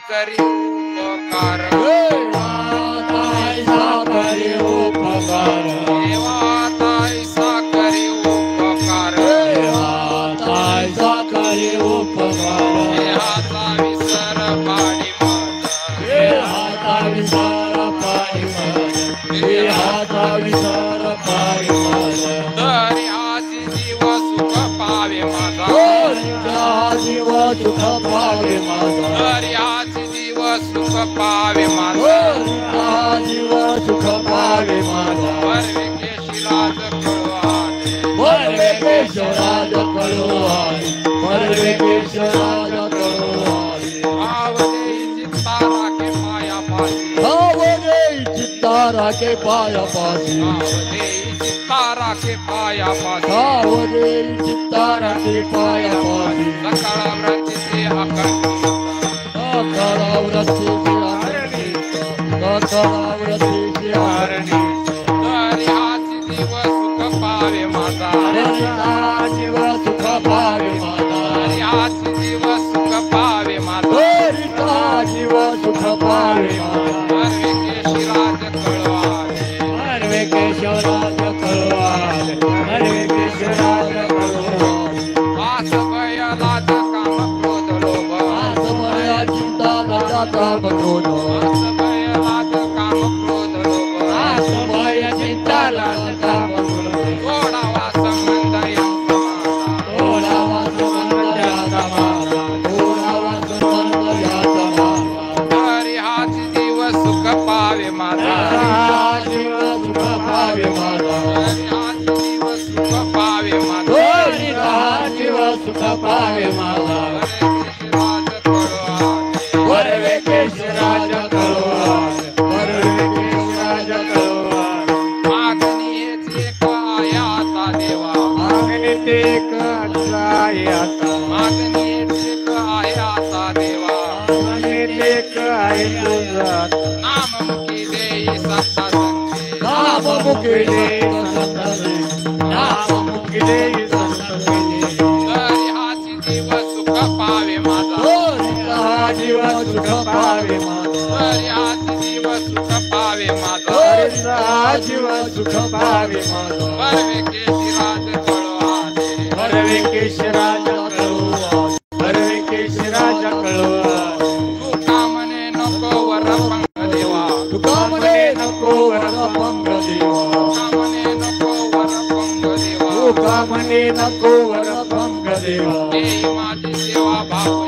करी उपकार ताईसा करी उपकार देवा ताईसा करी उपकार ताईसा करी उपकार हे हाता विसर पाणी माझा हे हाता विसर पाणी माझा हे हाता विसर पाणी माझा तरी आजी जीव सुख पावे माझा जीव सुख पावे माझा तरी सुख पावे माझा जीव सुख पावे माझा परवेकेशराज कळवादे परवेकेशराज कळवादे परवेकेशराज कळवादे आवदे चित्ता राखे पाया पासी आवदे चित्ता राखे पाया पासी आवदे चित्ता राखे पाया पासी आवदे चित्ता राखे पाया पासी सकाळ व्रतीचे अखंड तरी हाच जीव सुख पावे माझा जीव सुख पावे माझा हाच जीव सुख पावे माझा जीव सुख पावे परवेकेशराज कळवादे परवेकेशराज कळवादे परवेकेशराज कळवादे वास भय लाज काम क्रोध लोभ वास भय चिंता लज्जा काम क्रोध वास भय लाज काम क्रोध लोभ वास भय चिंता लज्जा काम क्रोध थोडावा संबंध यांचा थोडावा संबंध यांचा थोडावा संबंध यांचा तरी हाच जीव सुख पावे माझा जीव सुख पावे माझा हाच जीव सुख पावे माझा हाच जीव सुख पावे माझा परवेकेशराज कळवादे परवेकेशराज कळवादे मागणीचे काय आता देवा मागणीचे काय आता मागणीचे काय आता देवा मागणीचे काय तुझा नाममुखी देई सत्ता संते नाममुखी देई सत्ता संते नाममुखी देई सत्ता संते तरी हाच जीव सुख पावे माझा जीव सुख पावे माझा हाच जीव सुख पावे माझा जीव सुख पावे माझा परवेकेशराज कळवादे परवेकेशराज कळवादे परवेकेशराज कळवादे तुका म्हणे नको वर पंग देवा तुका म्हणे नको वर पंग देवा तुका म्हणे नको वर पंग देवा तुका म्हणे नको वर पंग देवा देई माझी सेवा भाव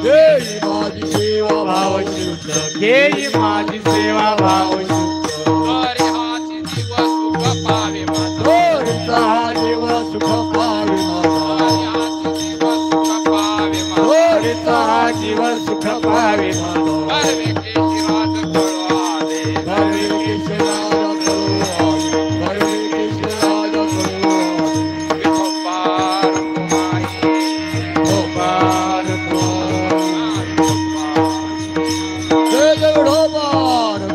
देई माझी सेवा भाव शुद्ध देई माझी सेवा भाव शुद्ध तरी हाच जीव सुख पावे माझा जीव सुख पावे माझा हाच जीव सुख पावे माझा जीव सुख पावे माझा परवेकेशराज कळवादे परवेकेशराज कळवादे परवेकेशराज कळवादे गोपाल कुमारी गोपाल कुमारी जय जय भगवान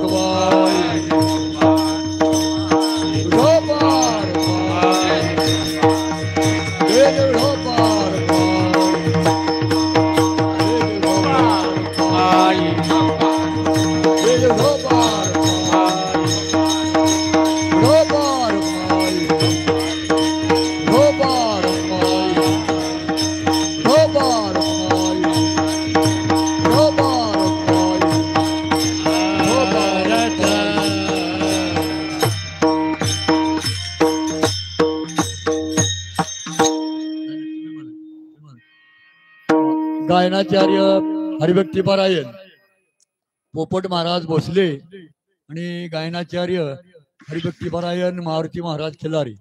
गायनाचार्य हरिभक्तीपरायण पोपट महाराज भोसले आणि गायनाचार्य हरिभक्तीपरायण मारुती महाराज खिलारी.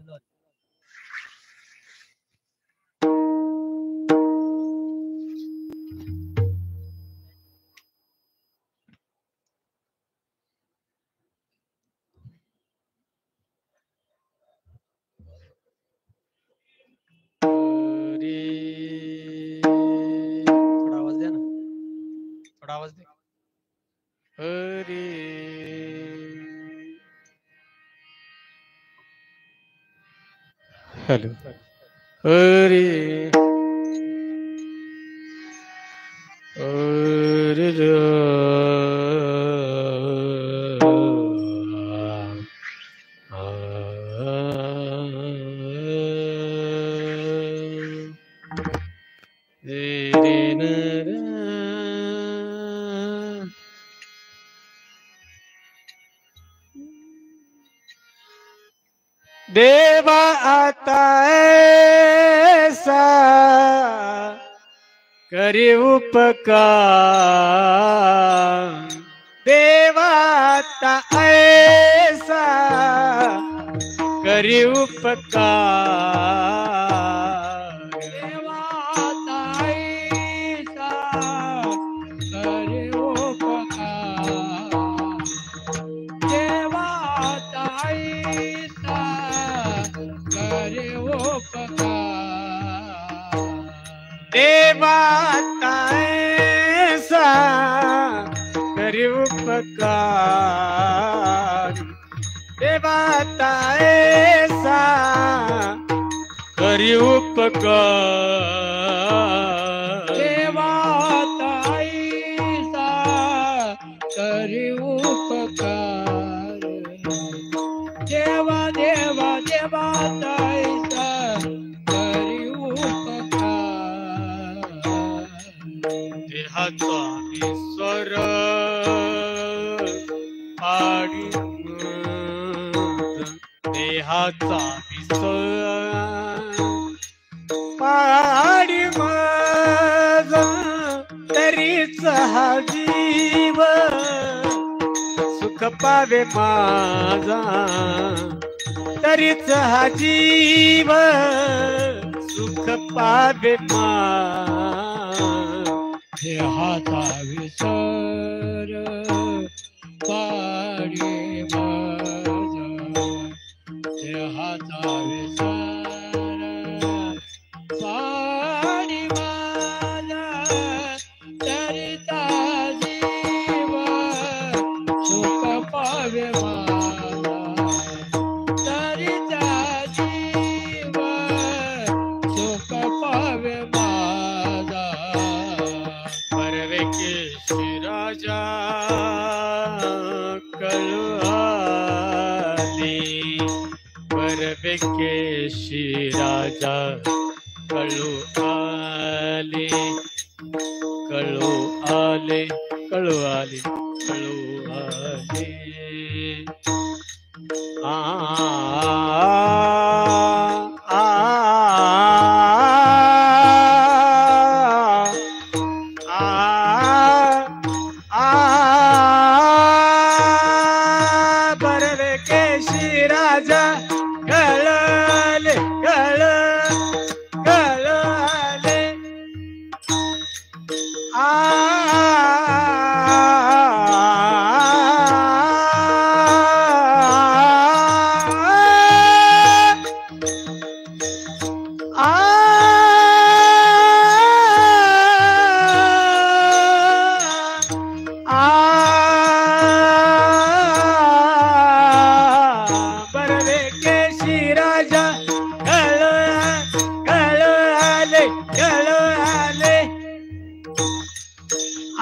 आवाज दे. हरे हॅलो हरे हरे देवा आता ऐसा करी उपकार. देवा आता ऐसा करी उपकार. देवा आता ऐसा करी उपकार. देवा आता ऐसा करी उपकार. देवा आता ऐसा करी उपकार. देवा आता ऐसा करी उपकार. देवा आता ऐसा करी उपकार. देवा देवा देवा आता ऐसा करी उपकार. देहाचा ईश्वर पाडी देहाचा ईश्वर पाडी माझ तरीच हा जीव सुख पावे माझा. तरीच हा जीव सुख पावे माझा. देहाचा विसर पाडी माझा. देहाचा विसर पाडी माझा. तरीचा जीव सुख पावे माझा. तरीचा जीव सुख पावे माझा. परवेकेशी राजा कळुआले. परवेकेशी राजा कळुआले. कळुआले कळुआले कळुआले. आ आ परवेकेशी राजा कळले कळले. आ परवेकेशी राजा कळले कळले. आ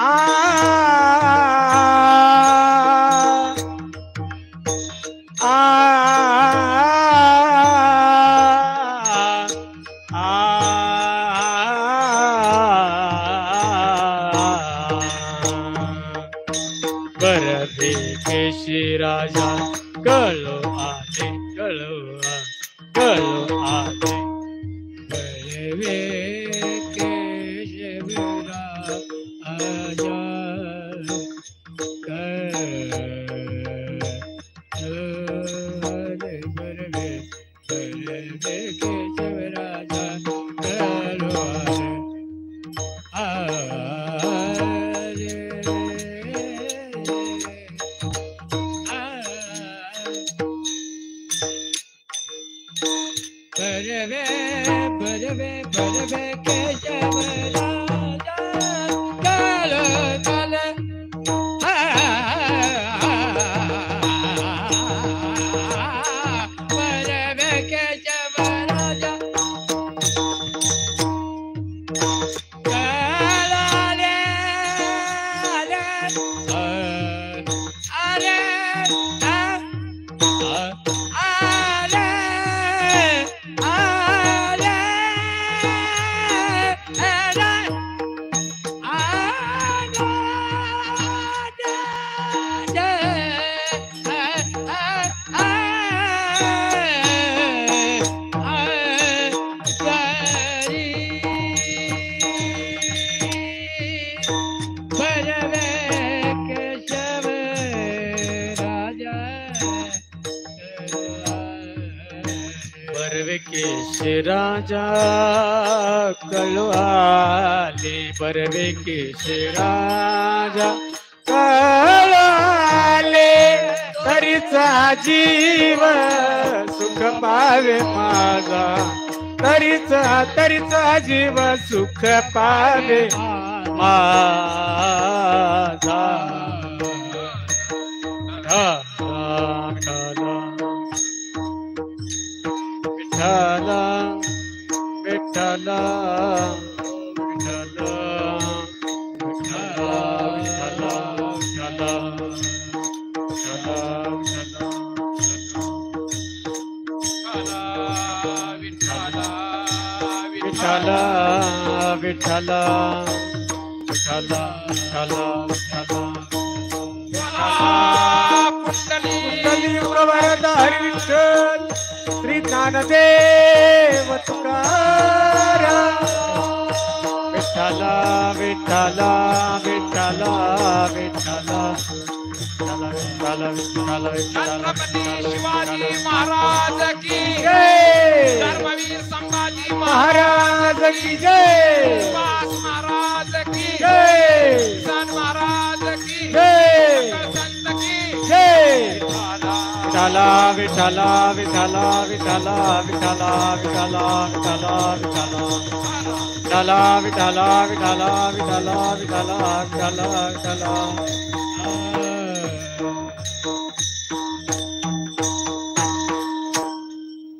परवेकेशी राजा कळुआले कळुआले. परवेकेशी विरा आले बरवे बरवे केशव राजा कळो आले बरवे बरवे बरवे केशव राजा कळो कळो बरवे केशव राजा कळाले आले बरवे केशव राजा कळवाले बरवे केशव राजा कळवाले तरीचा जीव सुख पावे माझा तरीचा जीव सुख पावे माझा विठ्ठला विठ्ठला विठ्ठला विठ्ठला विठ्ठला विठ्ठला विठ्ठला कुंडली प्रवरद हरी विठ्ठल श्री ज्ञानदेव तुकाराम विठ्ठला विठ्ठला विठ्ठला विठ्ठला छत्रपती शिवाजी महाराज की जय धर्मवीर संभाजी महाराज की जय सुभाष महाराज की जय सन महाराज की जय संत की जय विठ्ठला विठ्ठला विठ्ठला विठ्ठला विठ्ठला विठ्ठला विठ्ठला विठ्ठला विठ्ठला विठ्ठला विठ्ठला विठ्ठला विठ्ठला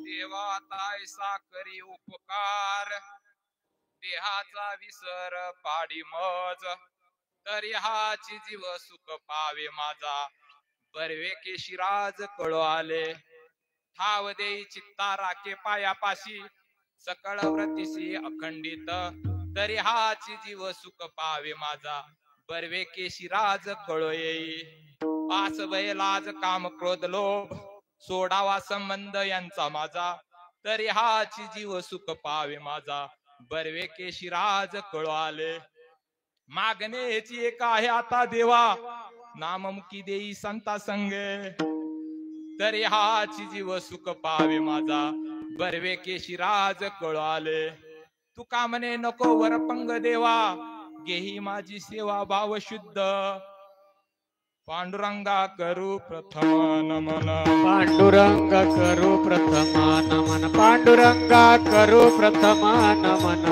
देवा तायसा करी उपकार देहाचा विसर पाडी मज तरी हाची जीव सुख पावे माझा बरवे केशिराज कळो आले ठाव देई चित्ता राखे पायापाशी सकळ व्रतीसी अखंडित तरी हाची जीव सुख पावे माझा बरवे केशिराज कळो येई पास वय लाज काम क्रोध लोभ सोडावा संबंध यांचा माझा तरी हाची जीव सुख पावे माझा बरवे केशिराज कळो आले मागणेची एक आहे आता देवा नाममुखी देई संता संगे तरी हाची जीव सुख पावे माझा बरवे केशिराज कळो आले तुका म्हणे नको वरपंग देवा घेही माझी सेवा भाव शुद्ध पांडुरंगा करू प्रथम नमन पांडुरंग करू प्रथम नमन पांडुरंगा करू प्रथम नमन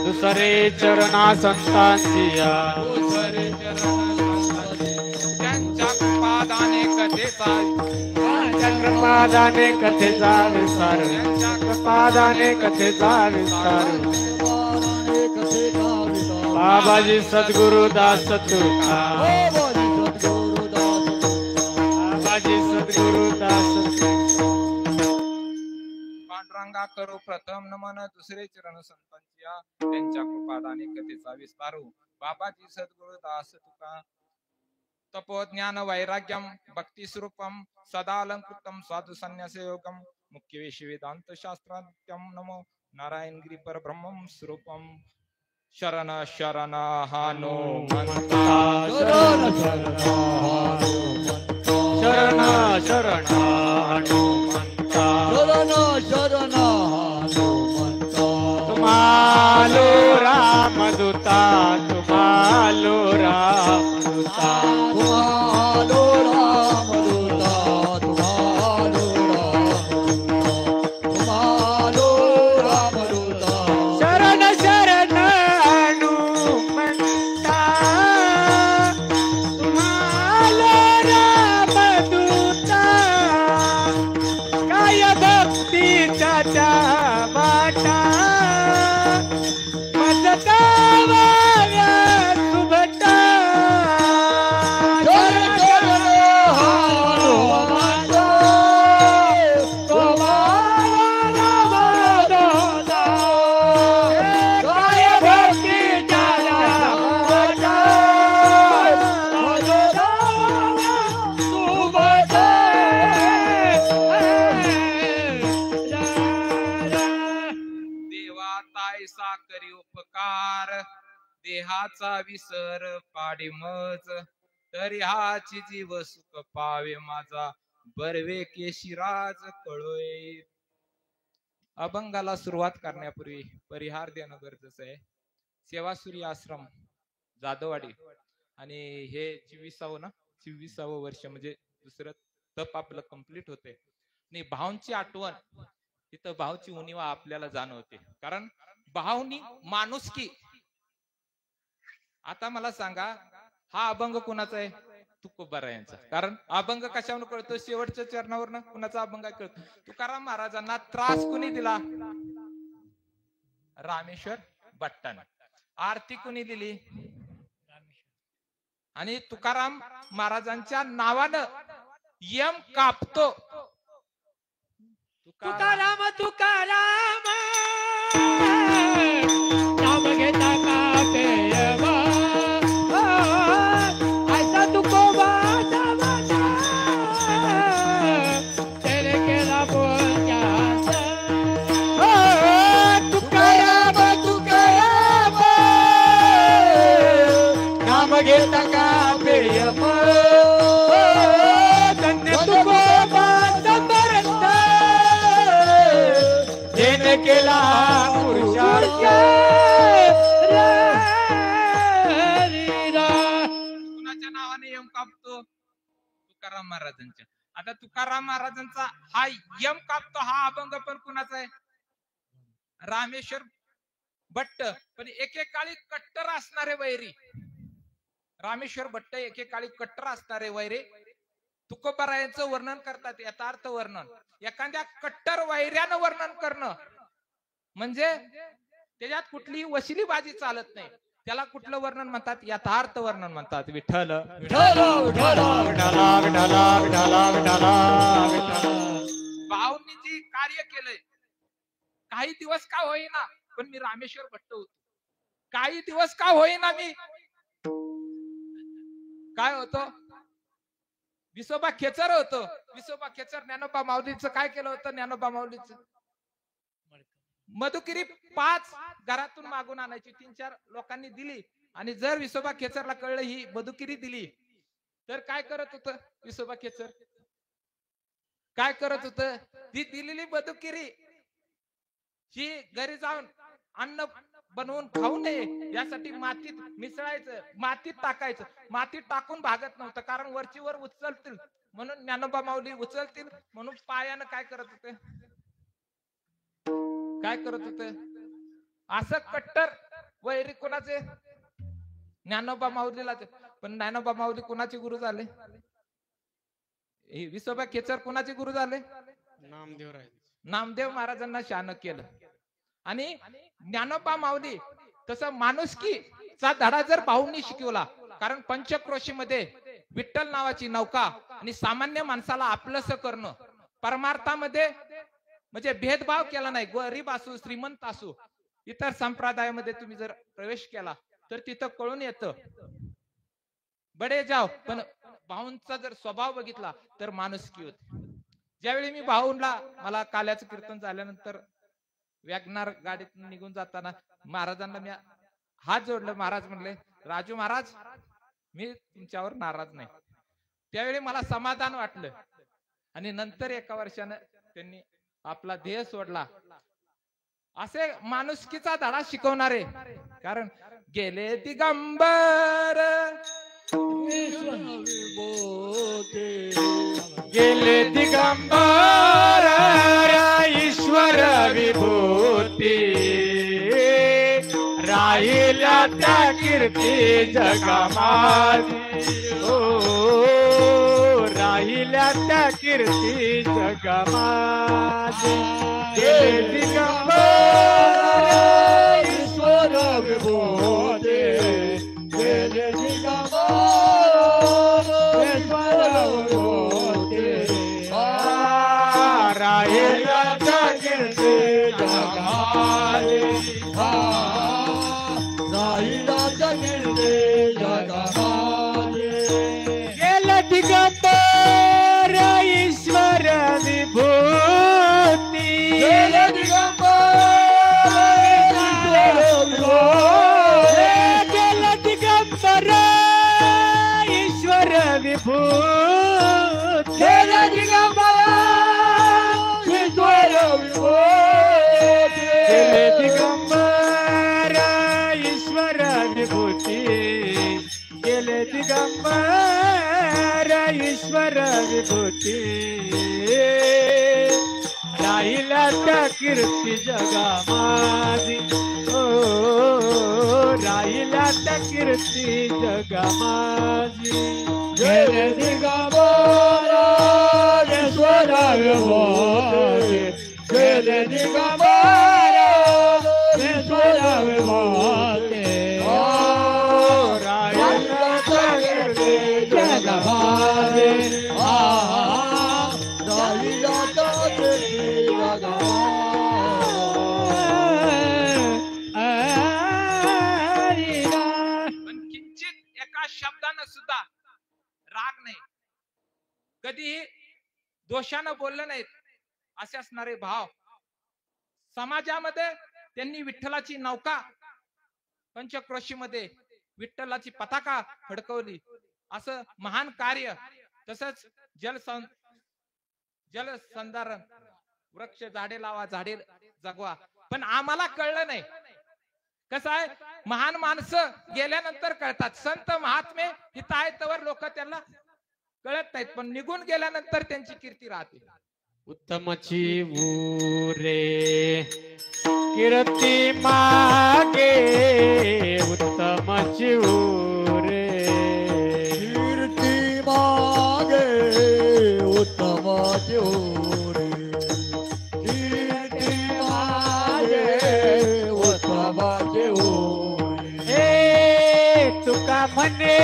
दुसरे चरणा संतांची त्यांच्या पादाने कथेचा चक्रपादाने कथेचा विस्तार चक्रपादाने कथेचा विस्तार बाबाजी सद्गुरु दास तुका बाबाजी सद्गुरु दास पांडुरंगा करू प्रथम नमन दुसरे चरण संतांची त्यांच्या कृपादाने कथेचा विस्तारू बाबाजी सद्गुरु दास तुका तपोज्ञान वैराग्यम भक्ति स्वरूपम सदालंकृतम साधु संन्यास योगम मुख्य वेदांत शास्त्राद्यम नमो नारायण गिरी पर ब्रह्मम स्वरूपम शरण शरण हनुमंता शरण शरण हनुमंता शरण शरण हनुमंता शरण शरण हनुमंता तुम्हालो रामदूता तुम्हालो रामदूता तुम्हालो रामदूता तुम्हालो रामदूता शरण शरण हनुमंता तुम्हालो रामदूता काय भक्तीच्या त्या वाटा मजतावाव्या सुभटा शरण शरण हनुमंता तुम्हालो रामदूता काय भक्तीच्या वाटा देवा तायसा करी उपकार देहाचा विसर पाडी मज तरी हाची जीव सुख पावे माझा बर्वे केशिराज कळोय. अभंगाला सुरुवात करण्यापूर्वी परिहार देणं गरजेचं आहे. सेवासूरी आश्रम जाधववाडी आणि हे 24वं वर्ष म्हणजे दुसरं तप आपलं कंप्लीट होते आणि भाऊंची आठवण तिथं भाऊची उणीवा आपल्याला जाणवते. कारण भाऊनी माणुसकी. आता मला सांगा हा अभंग कुणाचा आहे? तुकोबारायांचा. कारण अभंग कशावर कळतो? शेवटच्या चरणावरनं कुणाचा अभंग कळतो? तुकाराम महाराजांना त्रास कुणी दिला? रामेश्वर भट्टाने. आरती कुणी दिली? आणि तुकाराम महाराजांच्या नावानं यम कापतो. तुकाराम तुकाराम नाम घेता कापे ऐसा तुकोबा तेरे केला बोल तुकाराम तुकाराम नाम घेता कापे तुकोबा केला कुणाच्या नावाने यम कापतो? तुकाराम महाराजांच्या. आता तुकाराम महाराजांचा हा यम कापतो हा अभंग पण कुणाचा आहे? रामेश्वर भट्ट. पण एकेकाळी कट्टर असणारे वैरी. रामेश्वर भट्ट एकेकाळी कट्टर असणारे वैरी तुकोबारायांचं वर्णन करतात. यथार्थ वर्णन. एखाद्या कट्टर वैर्यानं वर्णन करणं म्हणजे त्याच्यात कुठली वशिलीबाजी चालत नाही. त्याला कुठलं वर्णन म्हणतात? यथार्थ वर्णन म्हणतात. विठ्ठल विठ्ठल विठ्ठल विठ्ठला विठ्ठला विठ्ठला विठ्ठला विठ्ठला. भाऊंनी जी कार्य केलंय काही दिवस का होईना पण मी रामेश्वर भट्ट होतो. काही दिवस का होईना मी काय होतो? विसोबा खेचर होतो. विसोबा खेचर ज्ञानोबा माऊलीचं काय केलं होतं? ज्ञानोबा माऊलीचं मधुकिरी 5 घरातून मागून आणायची. 3-4 लोकांनी दिली आणि जर विसोबा खेचरला कळलं ही मधुकिरी दिली तर काय करत होतं विसोबा खेचर? काय करत होतं? ती दिलेली मधुकिरी ही घरी जाऊन अन्न बनवून खाऊ नये यासाठी मातीत मिसळायचं, मातीत टाकायचं. मातीत टाकून भागत नव्हतं कारण वरची वर उचलतील म्हणून ज्ञानोबा माऊली उचलतील म्हणून पायानं काय करत होते? काय करत होते? असं कट्टर वैरी कोणाचे? ज्ञानोबा माऊलीला. पण ज्ञानोबा माऊली कोणाचे गुरु झाले? विसोबा खेचर कोणाचे गुरु झाले? नामदेव महाराजांना शान केलं. आणि ज्ञानोबा माऊली तसं माणुसकीचा धडा जर भाऊंनी शिकवला. कारण पंचक्रोशीमध्ये विठ्ठल नावाची नौका आणि सामान्य माणसाला आपलंसं करणं. परमार्थामध्ये म्हणजे भेदभाव केला नाही. गरीब असू श्रीमंत असू इतर संप्रदायामध्ये तुम्ही जर प्रवेश केला तर तिथं कळून येतं बडे जाव. पण भाऊंचा जर स्वभाव बघितला तर माणुसकी होती. ज्यावेळी मी भाऊंला मला काल्याचं कीर्तन झाल्यानंतर वॅगनार गाडीत निघून जाताना महाराजांना मी हात जोडलं. महाराज म्हणले, राजू महाराज मी तुमच्यावर नाराज नाही. त्यावेळी मला समाधान वाटलं. आणि नंतर एका वर्षानं त्यांनी आपला देह सोडला. असे माणुसकीचा धडा शिकवणारे. कारण गेले दिगंबर गेले दिगंबर ईश्वर विभूती राहिल्या त्या कीर्ती जगमाती हो राहिल्या त्या कीर्ती जगमाती गेले दिगंबर ईश्वर विभूती गेले दिगंबर ईश्वर विभूती राहिल्या त्या कीर्ती जगमाती गेले दिगंबर ईश्वर विभूती गेले दिगंबर ईश्वर विभूती गेले दिगंबर ईश्वर विभूती गेले दिगंबर ईश्वर विभूती राहिल्या त्या कीर्ती जगामाजी हो राहिल्या त्या कीर्ती जगामाजी गेले दिगंबर ईश्वर विभूती गेले दिगंबर ईश्वर विभूती पण किंचित एका शब्दानं सुद्धा राग नाही, कधीही दोषानं बोललं नाहीत. असे असणारे भाव समाजामध्ये त्यांनी विठ्ठलाची नौका पंचक्रोशीमध्ये विठ्ठलाची पताका फडकवली. असं महान कार्य. तसंच जलसंधारण वृक्ष झाडे लावा झाडे जगवा. पण आम्हाला कळलं नाही. कसं आहे, महान माणसं गेल्यानंतर कळतात. संत महात्मे इथं आहेत तवर लोक त्यांना कळत नाहीत, पण निघून गेल्यानंतर त्यांची कीर्ती राहते. उत्तमची ऊरे कीर्ती मागे उत्तमची ऊरे कीर्ती मागे उत्तम जोरे कीर्ती मागे उत्तम जोरे हे तुका म्हणे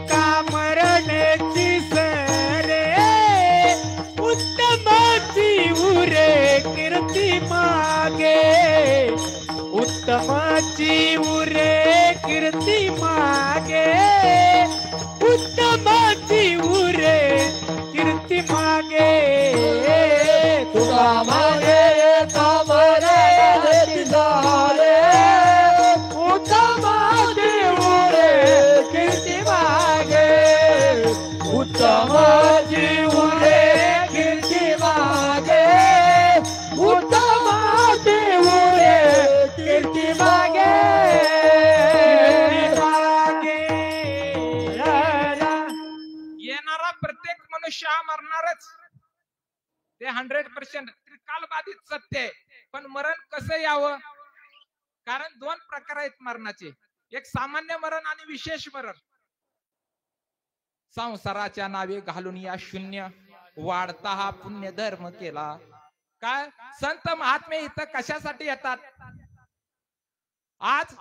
का मरण्याची सरे उत्तमाची उरे कीर्ती मागे उत्तमाची उरे कीर्ती मागे उत्तमाची उरे कीर्ती मागे तुका मागे कामरे झाले उत्तम जीवरे कीर्ती मागे उत्तम जीवरे कीर्ती मागे उत्तम जीवरे कीर्ती मागे येणारा प्रत्येक मनुष्य हा मरणारच. ते 100% त्रिकालबाधित सत्य आहे. पण मरण कसं यावं? कारण दोन प्रकार आहेत मरणाचे. एक सामान्य मरण आणि विशेष मरण. संसाराच्या नावे घालून या शून्य वाढता हा पुण्य धर्म केला. काय संत महात्मे इथं कशासाठी येतात? आज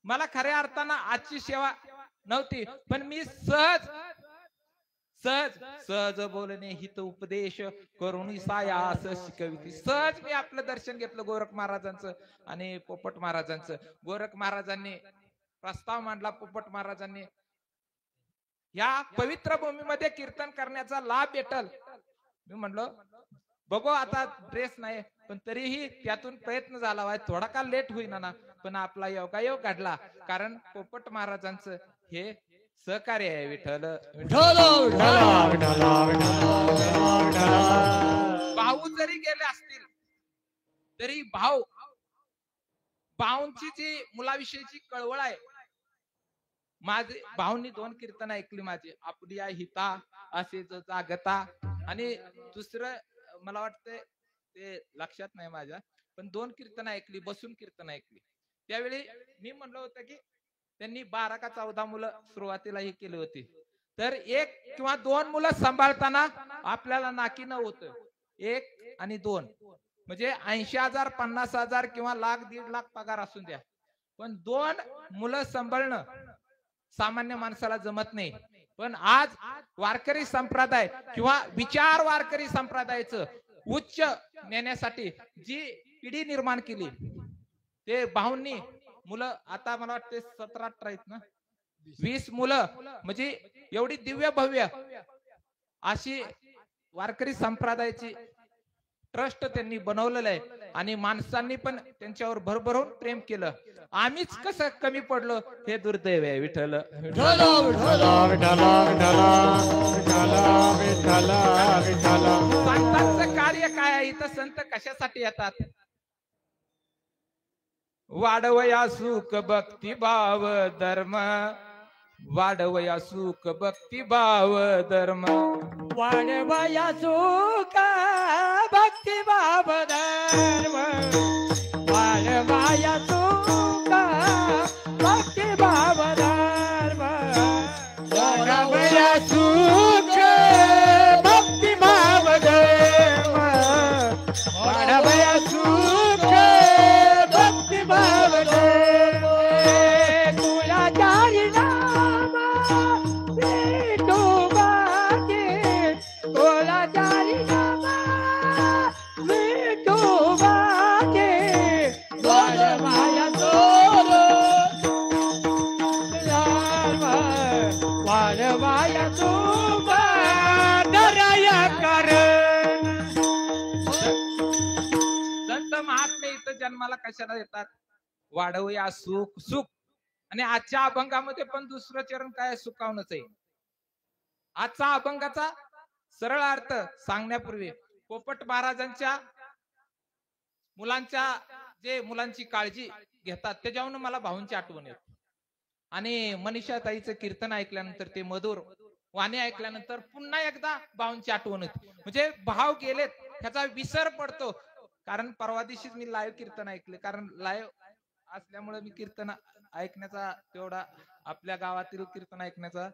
मला खऱ्या अर्थानं आजची सेवा नव्हती, पण मी सहज बोलणे हित उपदेश करून सायास शिकविती. सहज मी आपलं दर्शन घेतलं गोरख महाराजांचं आणि पोपट महाराजांचं. गोरख महाराजांनी प्रस्ताव मांडला, पोपट महाराजांनी या पवित्र भूमीमध्ये कीर्तन करण्याचा लाभ भेटल. मी म्हणलो बघू आता ड्रेस नाही पण तरीही त्यातून प्रयत्न झाला आहे, थोडा का लेट होईना ना पण आपला योगायोग घडला, कारण पोपट महाराजांचं हे सहकार्य आहे. विठ्ठल भाऊ जरी गेले असतील तरी भाऊंची जी मुलाविषयीची कळवळ आहे, माझे भाऊंनी 2 कीर्तन ऐकली माझी, आपली हिता असे जागता, आणि दुसरं मला वाटतंय ते लक्षात नाही माझ्या, पण 2 कीर्तन ऐकली, बसून कीर्तन ऐकली. त्यावेळी मी म्हणलं होतं की त्यांनी 12 का 14 मुलं सुरुवातीला हे केली होती, तर 1 किंवा 2 मुलं सांभाळताना आपल्याला नाकी न होतं. 1 आणि 2 म्हणजे 80,000 50,000 किंवा लाख 1.5 लाख पगार असून द्या, पण 2 मुलं सांभाळणं सामान्य माणसाला जमत नाही. पण आज वारकरी संप्रदाय किंवा विचार वारकरी संप्रदायाचं उच्च नेण्यासाठी जी पिढी निर्माण केली ते भाऊंनी मुलं, आता मला वाटते 17-18 आहेत ना, 20 मुलं, म्हणजे एवढी दिव्य भव्य अशी वारकरी संप्रदायाची ट्रस्ट त्यांनी बनवलेलं आहे, आणि माणसांनी पण त्यांच्यावर भरभरून प्रेम केलं. आम्हीच कसं कमी पडलो हे दुर्दैव आहे. विठ्ठल संतांचं कार्य काय आहे, इथं संत कशासाठी येतात? वाढवया सुख भक्ती भाव धर्म, वाढवया सुख भक्ती भाव धर्म, वाढवया सुख भक्ती भाव धर्म, वाढवया सुख भक्ती भाव धर्म, वाढवया सुख भक्ती भाव धर्म, वाढवया सुख भक्ती भाव धर्म, तुला चारी नाम विठोबाचे, तुला चारी नाम विठोबाचे, वाढवया सुख धर्म, वाढवया सुख दरया करण. संत महात्मे इथं जन्माला कशाला येतात? वाढवया सुख सुख. आणि आजच्या अभंगामध्ये पण दुसरं चरण काय? सुखावणच आहे. आजचा अभंगाचा सरळ अर्थ सांगण्यापूर्वी पोपट महाराजांच्या मुलांची काळजी घेतात त्याच्यावरून मला भाऊंची आठवण येते. आणि मनीषा ताईचं कीर्तन ऐकल्यानंतर, ते मधुर वाणी ऐकल्यानंतर पुन्हा एकदा भाऊंची आठवण होती. म्हणजे भाव गेलेत ह्याचा विसर पडतो. कारण परवा दिवशीच मी लाईव्ह कीर्तन ऐकले, कारण लाईव्ह असल्यामुळे मी कीर्तन ऐकण्याचा तेवढा आपल्या गावातील कीर्तन ऐकण्याचा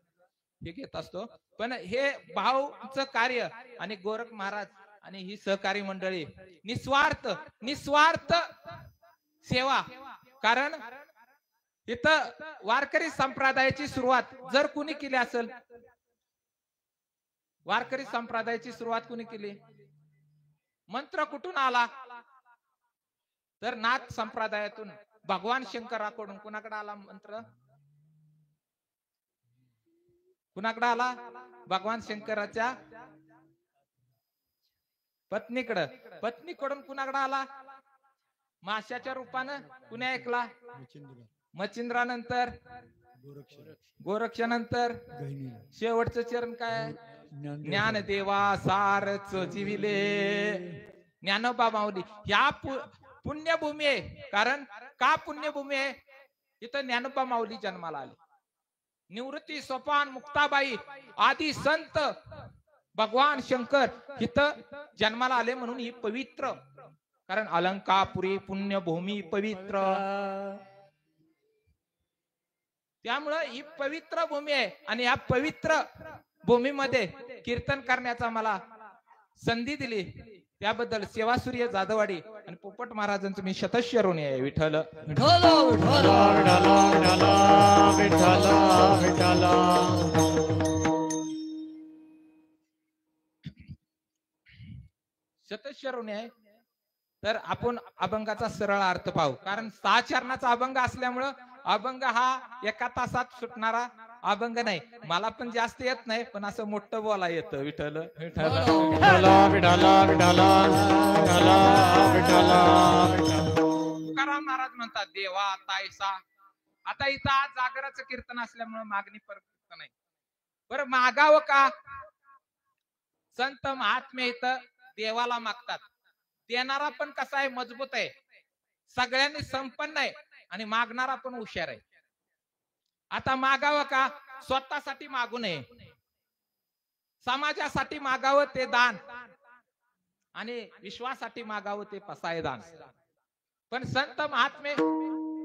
हे घेत असतो. पण हे भाऊचं कार्य आणि गोरख महाराज आणि ही सहकारी मंडळी निस्वार्थ सेवा. कारण इथं वारकरी संप्रदायाची सुरुवात जर कुणी केली असेल, वारकरी संप्रदायाची सुरुवात कुणी केली, मंत्र कुठून आला तर नाथ संप्रदायातून भगवान शंकराकडून. कुणाकडे आला मंत्र? कुणाकडे आला? भगवान शंकराच्या पत्नीकडून कुणाकडे आला? माशाच्या रूपानं. कुणी ऐकला? मच्छिंद्रानंतर गोरक्षानंतर शेवटचं चरण काय? ज्ञानदेवा सारच जीविले ज्ञानोबा माऊली. या पुण्यभूमी आहे. कारण का पुण्यभूमी आहे? इथं ज्ञानोबा माऊली जन्माला आले. निवृत्ती सोपान मुक्ताबाई आदी संत भगवान शंकर इथं जन्माला आले म्हणून ही पवित्र. कारण अलंकापुरी पुण्यभूमी पवित्र, त्यामुळं ही पवित्र भूमी आहे. आणि या पवित्र भूमीमध्ये कीर्तन करण्याचा मला संधी दिली त्याबद्दल सेवासूर्य जाधववाडी आणि पोपट महाराजांचं मी शतस्य ऋणी आहे. विठ्ठल शतस्य ऋणी आहे. तर आपण अभंगाचा सरळ अर्थ पाहू. कारण 6 चरणाचा अभंग असल्यामुळं अभंग हा 1 तासात सुटणारा अभंग नाही, मला पण जास्त येत नाही, पण असं मोठं बोला येतं. विठ्ठल विठ्ठल विठ्ठल विठ्ठल विठ्ठल विठ्ठल विठ्ठल. तुकाराम महाराज म्हणतात देवा तायसा. आता इथं आज जागराचं कीर्तन असल्यामुळे मागणी परत नाही. बरं मागावं का? संत महात्मे इथं देवाला मागतात. देणारा पण कसा आहे? मजबूत आहे, सगळ्यांनी संपन्न आहे आणि मागणारा पण हुशार आहे. आता मागावं का? स्वतःसाठी मागू नये, समाजासाठी मागावं ते दान, आणि विश्वासाठी मागावं ते पसाय दान. पण संत महात्मे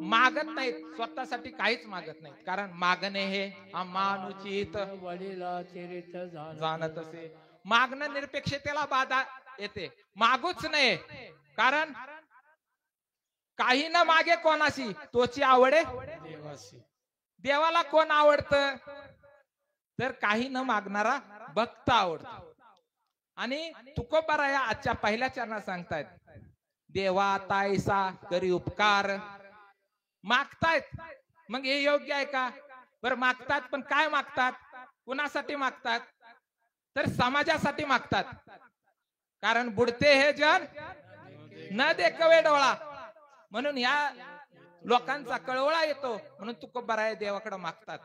मागत नाहीत, स्वतःसाठी काहीच मागत नाहीत. कारण मागणे हे अमानुचित वडिला चरित जाणत असे. मागणं निरपेक्षतेला बाधा येते, मागूच नये. कारण काही न मागे कोणाशी तोची आवडे देवासी. देवाला कोण आवडतं? तर काही न मागणारा भक्त आवडतो. आणि तुकोबाराया आजच्या पहिल्या चरणात सांगतायत देवा तायसा करी उपकार. मागतायत, मग हे योग्य आहे का? बरं मागतात, पण काय मागतात? कुणासाठी मागतात? तर समाजासाठी मागतात. कारण बुडते हे जन न देखवे डोळा, म्हणून या लोकांचा कळवळा येतो. म्हणून तुकोबाराया देवाकडे मागतात.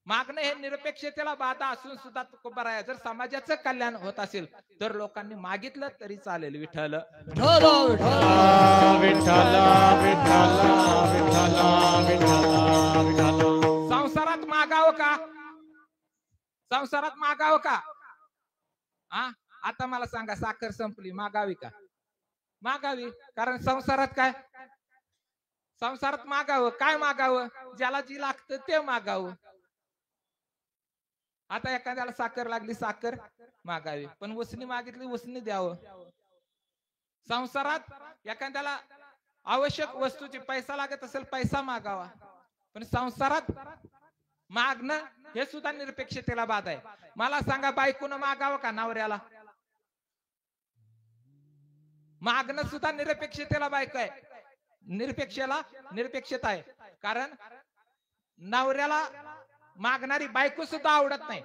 मागणं हे निरपेक्षतेला बाधा असून सुद्धा तुकोबाराया जर समाजाचं कल्याण होत असेल तर लोकांनी मागितलं तरी चालेल. विठ्ठल विठ्ठल विठ्ठल विठ्ठल विठ्ठल विठ्ठल. संसारात मागावं का? संसारात मागावं का? आता मला सांगा, साखर संपली, मागावी का? मागावी. कारण संसारात काय? संसारात मागावं. काय मागावं? ज्याला जी लागतं ते मागावं. आता एखाद्याला साखर लागली, साखर मागावी, पण उसनी मागितली, उसनी द्यावं. संसारात एखाद्याला आवश्यक वस्तूची पैसा लागत असेल, पैसा मागावा. पण संसारात मागणं हे सुद्धा निरपेक्षतेला बाधा आहे. मला सांगा, बायकोनं मागावं का नवऱ्याला? मागणं सुद्धा निरपेक्षतेला बायको आहे, निरपेक्षता आहे. कारण नवऱ्याला मागणारी बायको सुद्धा आवडत नाही.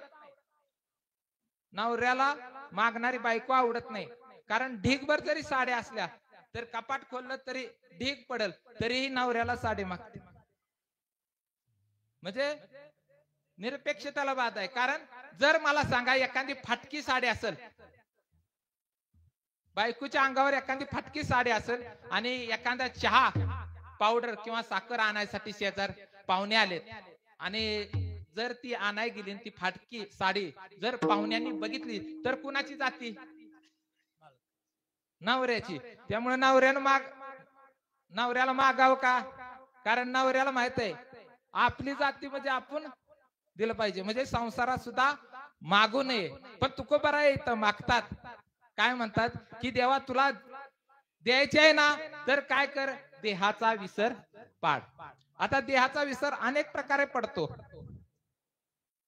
नवऱ्याला मागणारी बायको आवडत नाही. कारण ढीगभर जरी साड्या असल्या तर कपाट खोललं तरी ढीग पडेल, तरीही नवऱ्याला साडी मागते. म्हणजे निरपेक्षतेला बाधा आहे. कारण जर मला सांगा, एखादी फाटकी साडी असेल, बायकोच्या अंगावर एखादी फाटकी साडी असेल आणि एखादा चहा पावडर किंवा साखर आणायसाठी शेजार पाहुणे आलेत, आणि जर ती आणाय गेली ती फाटकी साडी जर पाहुण्यांनी बघितली तर कुणाची जाती? नवऱ्याची. त्यामुळे नवऱ्याला मागावं का? कारण नवऱ्याला माहित आहे आपली जाती म्हणजे आपण दिलं पाहिजे. म्हणजे संसारात सुद्धा मागू नये. पण तुकोबाराया इथं मागतात. काय म्हणतात की देवा तुला द्यायचे आहे ना, तर काय कर, देहाचा विसर पाड. आता देहाचा विसर अनेक प्रकारे पडतो,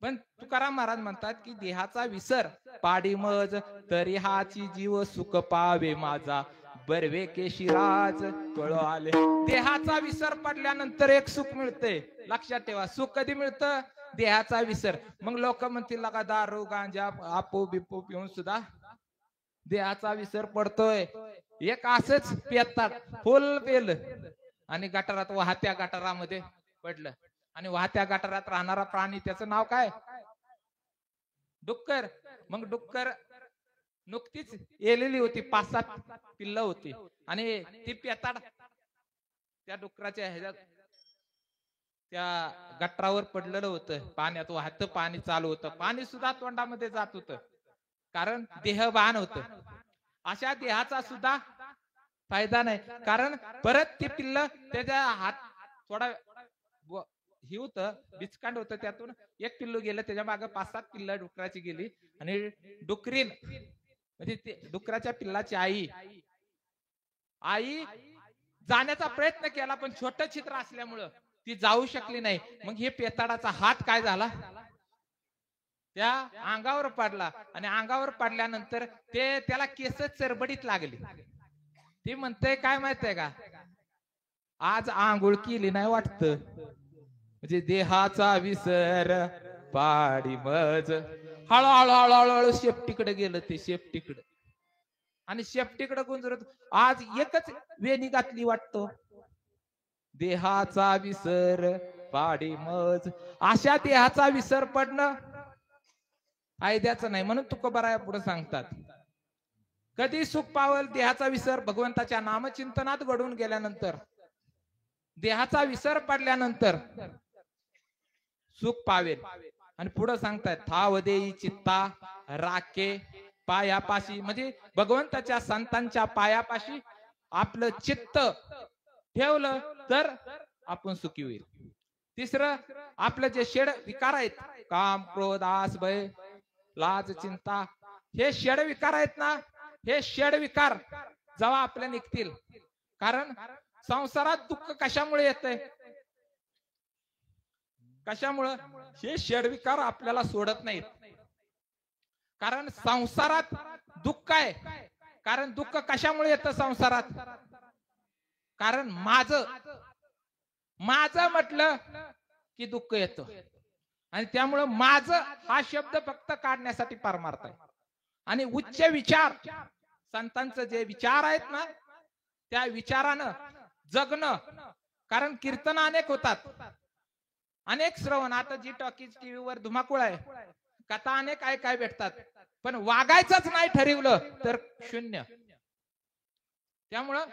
पण तुकाराम महाराज म्हणतात की देहाचा विसर पाडी मज, तरी हाची जीव सुख पावे माझा, बर्वे केशिराज कळ आले. देहाचा विसर पडल्यानंतर एक सुख मिळते, लक्षात ठेवा. सुख कधी मिळतं? देहाचा विसर. मग लोक म्हणतील लगा दारू गांजा आपो बिपो पिऊन सुद्धा देहाचा विसर पडतोय. एक असंच पेतात, फुल पेल आणि गटारात, वाहत्या गटारामध्ये पडलं. आणि वाहत्या गटारात राहणारा प्राणी, त्याचं नाव काय? डुक्कर. मग डुक्कर नुकतीच येलेली होती, 5-7 पिल्ल होती, आणि ती पेताड त्या डुकराच्या ह्याच्यात त्या गटारावर पडलेलं होतं. पाण्यात वाहत पाणी चालू होतं, पाणी सुद्धा तोंडामध्ये जात होतं, कारण देहभान होतं. अशा देहाचा सुद्धा फायदा नाही. कारण परत ती पिल्ल त्याच्या हात थोडा हे होतं, बिचकांड होतं, त्यातून एक पिल्लू गेलं, त्याच्या मागे 5-7 पिल्ल डुकराची गेली. आणि डुकरीन म्हणजे डुकराच्या पिल्लाची आई जाण्याचा प्रयत्न केला, पण छोटं छिद्र असल्यामुळं ती जाऊ शकली नाही. मग हे पेताडाचा हात काय झाला, त्या अंगावर पडला, आणि अंगावर पडल्यानंतर त्याला केस चरबडीत लागली. ती म्हणते काय माहितीये का, आज आंघोळ केली नाही वाटत, म्हणजे देहाचा विसर पाडी मज. हळूहळू हळूहळू शेपटीकडे गेलं ते, शेपटीकडे. आणि शेपटीकडे गुंजरत आज एकच वेणी घातली वाटतो, देहाचा विसर पाडी मज. अशा देहाचा विसर पडणं फायद्याचं नाही. म्हणून तुकोबाराया पुढे सांगतात, कधी सुख पावल देहाचा विसर भगवंताच्या नामचिंतनात घडून गेल्यानंतर, देहाचा विसर पडल्यानंतर सुख पावेल. आणि पुढे सांगतायत, थाव देई चित्ता राखे पायापाशी. म्हणजे भगवंताच्या संतांच्या पायापाशी आपलं चित्त ठेवलं तर आपण सुखी होईल. तिसरं, आपलं जे षड विकार आहेत, काम क्रोध आस भय लाज चिंता, हे षड विकार आहेत ना, हे षड विकार जेव्हा आपल्या निघतील. कारण संसारात दुःख कशामुळे येतंय, कशामुळं, हे षड विकार आपल्याला सोडत नाहीत. कारण संसारात दुःख आहे. कारण दुःख कशामुळे येतं संसारात, कारण माझं म्हटलं की दुःख येतं. आणि त्यामुळं माझं हा शब्द फक्त काढण्यासाठी पार मारताय. आणि उच्च विचार, संतांचं जे विचार आहेत ना, त्या विचारानं जगणं. कारण कीर्तन अनेक होतात, अनेक श्रवण, आता जी टॉकीज टीव्हीवर धुमाकूळ आहे, कथा अनेक काय भेटतात, पण वागायचंच नाही ठरवलं तर शून्य. त्यामुळं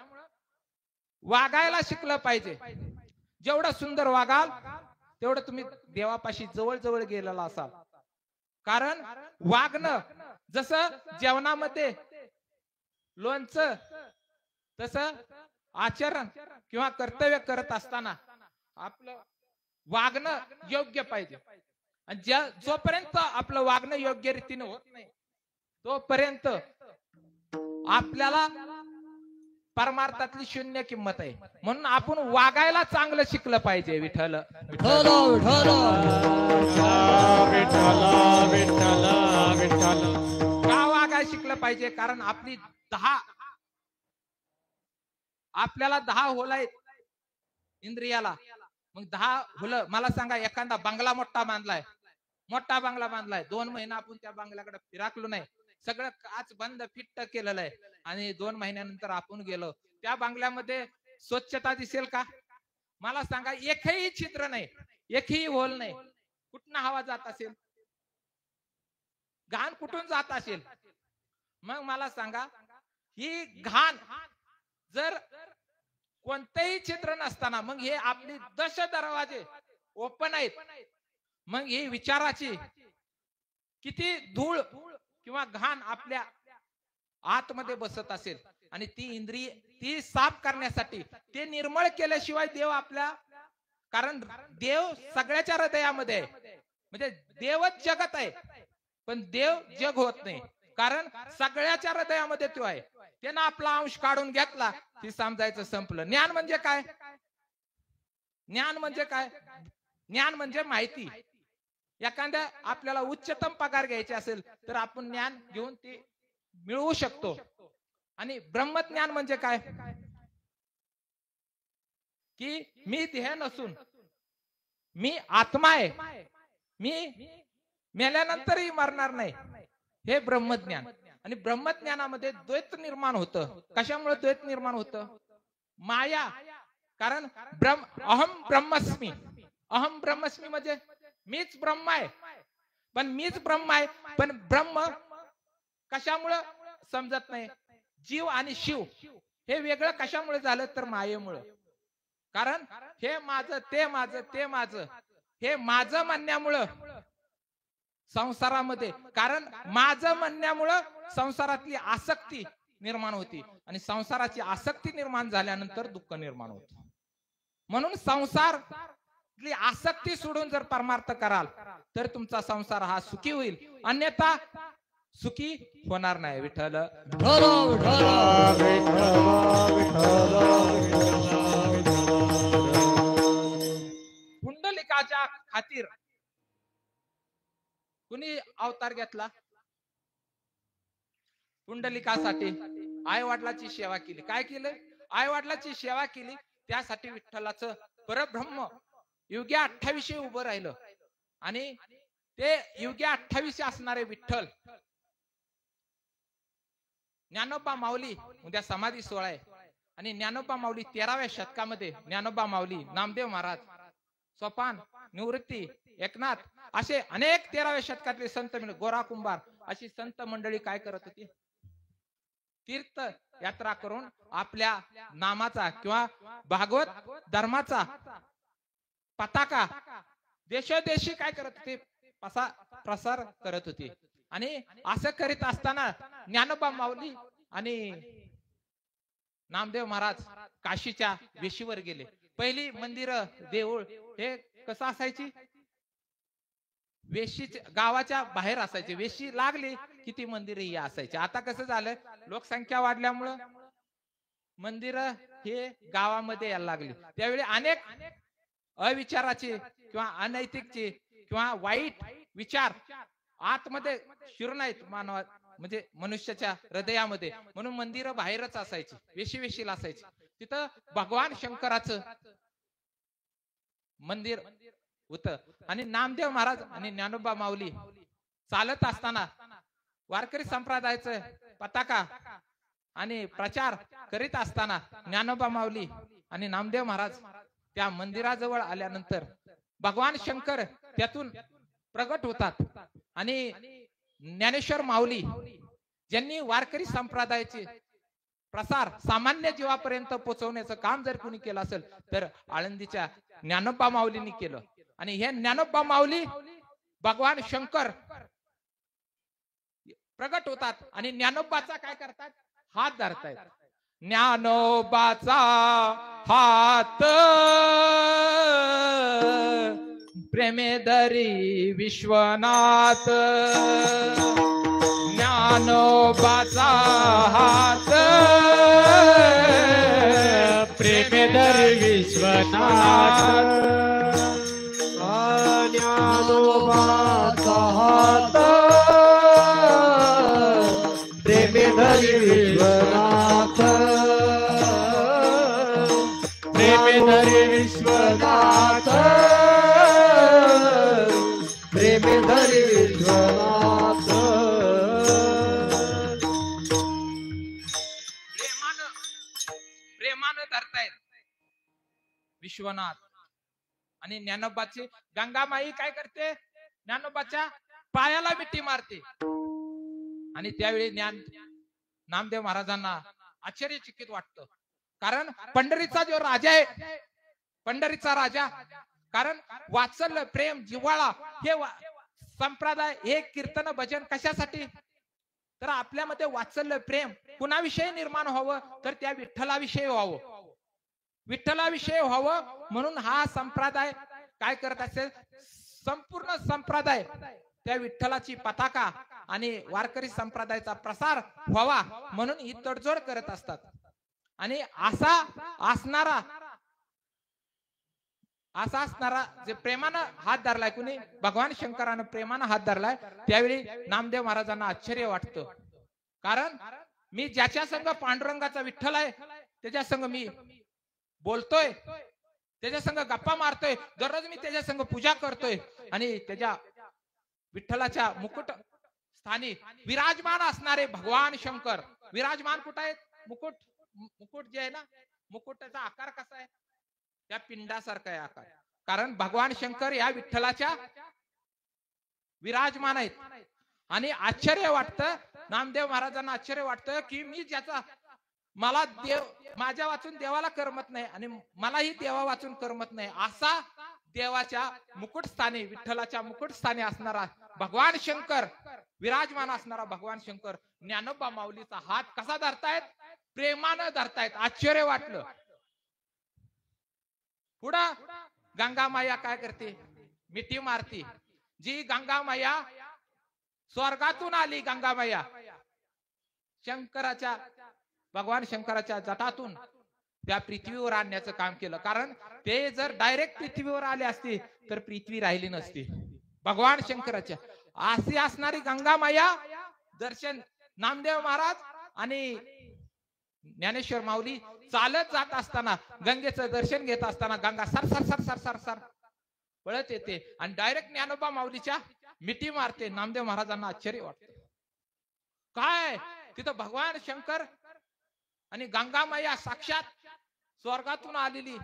वागायला शिकलं पाहिजे. जेवढं सुंदर वागाल तेवढं तुम्ही देवापाशी जवळ जवळ गेलेला असाल. कारण वागणं, जसं जेवणामध्ये लोणचं, तसं आचरण किंवा कर्तव्य करत असताना आपलं वागणं योग्य पाहिजे. आणि जोपर्यंत आपलं वागणं योग्य रीतीने होत नाही तोपर्यंत आपल्याला परमार्थातली शून्य किंमत आहे. म्हणून आपण वागायला चांगलं शिकलं पाहिजे. विठ्ठल विठ्ठल विठ्ठल विठ्ठल. का वागायला शिकलं पाहिजे, कारण आपल्याला 10 होल आहेत इंद्रियाला. मग 10 होल, मला सांगा, एखादा बंगला मोठा बांधलाय, 2 महिना आपण त्या बंगल्याकडे फिराकलो नाही, सगळं काच बंद फिट्ट केलेलं आहे, आणि 2 महिन्यानंतर आपण गेलो, त्या बंगल्यामध्ये स्वच्छता दिसेल का? मला सांगा, एकही छिद्र नाही, एकही होल नाही. कुठनं हवा जात असेल, घाण कुठून जात असेल? मग मला सांगा, ही घाण जर कोणतेही छिद्र नसताना, मग हे आपली 10 दरवाजे ओपन आहेत, मग ही विचाराची किती धूळ किंवा घाण आपल्या आतमध्ये बसत असेल. आणि ती इंद्रिय ती साफ करण्यासाठी, ते निर्मळ केल्याशिवाय देव आपल्या, कारण देव सगळ्याच्या हृदयामध्ये आहे. म्हणजे देवच जगत आहे, पण देव जग होत नाही, कारण सगळ्याच्या हृदयामध्ये तो आहे. त्यानं आपला अंश काढून घेतला की समजायचं संपलं. ज्ञान म्हणजे काय? ज्ञान म्हणजे काय? ज्ञान म्हणजे माहिती. एखाद्या आपल्याला उच्चतम पगार घ्यायचे असेल तर आपण ज्ञान घेऊन ते मिळवू शकतो. आणि ब्रह्मज्ञान म्हणजे काय? की मी देह नसून मी आत्मा आहे, मी मेल्यानंतरही मरणार नाही, हे ब्रह्मज्ञान. आणि ब्रह्मज्ञानामध्ये द्वैत निर्माण होतं. कशामुळे द्वैत निर्माण होतं? माया. कारण अहम ब्रह्मस्मी, अहम ब्रह्मस्मी म्हणजे मीच ब्रह्म आहे, पण मीच ब्रह्म आहे, पण ब्रह्म कशामुळं समजत नाही? जीव आणि शिव हे वेगळं कशामुळे झालं? तर मायेमुळं. कारण हे माझं, ते माझं, ते माझं, हे माझं म्हणण्यामुळं संसारामध्ये, कारण माझं म्हणण्यामुळं संसारातली आसक्ती निर्माण होती, आणि संसाराची आसक्ती निर्माण झाल्यानंतर दुःख निर्माण होत. म्हणून संसार आसक्ती सोडून जर परमार्थ कराल तर तुमचा संसार हा सुखी होईल, अन्यथा सुखी होणार नाही. विठ्ठल पुंडलिकाच्या खातीर कुणी अवतार घेतला? पुंडलिकासाठी आई वडिलाची सेवा केली. काय केलं? आई वडिलाची सेवा केली. त्यासाठी विठ्ठलाचं परब्रह्म युग्या 28 उभं राहिलं, आणि ते युगे 28 असणारे विठ्ठल ज्ञानोबा माऊली, उद्या समाधी सोहळा आहे आणि ज्ञानोबा माऊली 13व्या शतकामध्ये ज्ञानोबा माऊली, नामदेव महाराज, सोपान, निवृत्ती, एकनाथ असे अनेक 13व्या शतकातले संत, गोरा कुंभार अशी संत मंडळी काय करत होती? तीर्थ यात्रा करून आपल्या नामाचा किंवा भागवत धर्माचा पताका देशोदेशी काय करत होते? प्रसार करत होते. आणि असं करीत असताना ज्ञानोबा माऊली आणि नामदेव महाराज काशीच्या वेशीवर गेले. पहिली मंदिर देऊळ हे कसं असायची? वेशी गावाच्या बाहेर असायचे. वेशी लागली की ती मंदिर ही असायची. आता कसं झालं, लोकसंख्या वाढल्यामुळं मंदिर हे गावामध्ये यायला लागली. त्यावेळी अनेक अविचाराचे किंवा अनैतिकचे किंवा वाईट विचार आतमध्ये शिरून आहेत मानवा, म्हणजे मनुष्याच्या हृदयामध्ये, म्हणून मंदिर बाहेरच असायची, वेशीला असायची. तिथं भगवान शंकराचं मंदिर होतं. आणि नामदेव महाराज आणि ज्ञानोबा माऊली चालत असताना वारकरी संप्रदायाचं पताका आणि प्रचार करीत असताना ज्ञानोबा माऊली आणि नामदेव महाराज त्या मंदिराजवळ आल्यानंतर भगवान शंकर त्यातून प्रगट होतात. आणि ज्ञानेश्वर माऊली ज्यांनी वारकरी संप्रदायाचे प्रसार सामान्य जीवापर्यंत पोहोचवण्याचं काम जर कोणी केलं असेल तर आळंदीच्या ज्ञानोबा माऊलींनी केलं. आणि हे ज्ञानोबा माऊली भगवान शंकर प्रगट होतात आणि ज्ञानोबाचा काय करतात? हात धरतायत. ज्ञानोबाचा हात प्रेमेदरी विश्वनाथ, ज्ञानोबाचा हात प्रेमेदरी विश्वनाथ, ज्ञानोबाचा हात प्रेमेदरी विश्वनाथ, प्रेमेदरी विश्वनाथ, प्रेमेदरी विश्वनाथ. प्रेमानं धरतायत विश्वनाथ. आणि ज्ञानोबाची गंगामाई काय करते? ज्ञानोबाच्या पायाला मिठी मारते. आणि त्यावेळी नामदेव महाराजांना आश्चर्यचकित वाटतं. कारण पंढरीचा जो राजा आहे, पंढरीचा राजा, कारण वात्सल्य, प्रेम, जिव्हाळा हे संप्रदाय, हे कीर्तन भजन कशासाठी? तर आपल्यामध्ये वात्सल्य, प्रेम कुणाविषयी निर्माण व्हावं? तर त्या विठ्ठलाविषयी व्हावं, विठ्ठलाविषयी व्हावं. म्हणून हा संप्रदाय काय करत असेल? संपूर्ण संप्रदाय त्या विठ्ठलाची पताका आणि वारकरी संप्रदायाचा प्रसार व्हावा म्हणून ही तडजोड करत असतात. आणि असा असणारा जे प्रेमानं हात धरलाय कुणी? भगवान शंकरानं प्रेमानं हात धरलाय. त्यावेळी नामदेव महाराजांना आश्चर्य वाटतं. कारण मी ज्याच्या संग पांडुरंगाचा विठ्ठल आहे त्याच्या संग मी बोलतोय, त्याच्या संग गप्पा मारतोय, दररोज मी त्याच्या संग पूजा करतोय. आणि त्याच्या विठ्ठलाच्या मुकुट स्थानी विराजमान असणारे भगवान शंकर विराजमान कुठे आहेत? मुकुट जे आहे ना, मुकुटाचा आकार कसा आहे? त्या पिंडासारखा आहे आकार. कारण भगवान शंकर या विठ्ठलाच्या विराजमान आहेत. आणि आश्चर्य वाटतं नामदेव महाराजांना, आश्चर्य वाटतं की मी ज्याचा, मला देव, माझ्या वाचून देवाला करमत नाही आणि मलाही देवा वाचून करमत नाही, असा देवाच्या मुकुटस्थानी, विठ्ठलाच्या मुकुटस्थानी असणारा भगवान शंकर, विराजमान असणारा भगवान शंकर ज्ञानोबा माऊलीचा हात कसा धरतायत? प्रेमानं धरतायत. आश्चर्य वाटलं. पुढं गंगामाया काय करते? मिठी मारती. जी गंगामाया स्वर्गातून आली, गंगामाया शंकराच्या, भगवान शंकराच्या जटातून त्या पृथ्वीवर आणण्याचं काम केलं. कारण ते जर डायरेक्ट पृथ्वीवर आले असते तर पृथ्वी राहिली नसती. भगवान शंकराच्या अशी असणारी गंगामाया दर्शन नामदेव महाराज आणि ज्ञानेश्वर माऊली चालत जात असताना, गंगेचं दर्शन घेत असताना Ganga sir sir sir sir sir sir पळत येते आणि डायरेक्ट ज्ञानोबा माऊलीच्या मिठी मारते. नामदेव महाराजांना आश्चर्य वाटतं, काय तिथं भगवान शंकर आणि गंगामाया साक्षात स्वर्गातून आलेली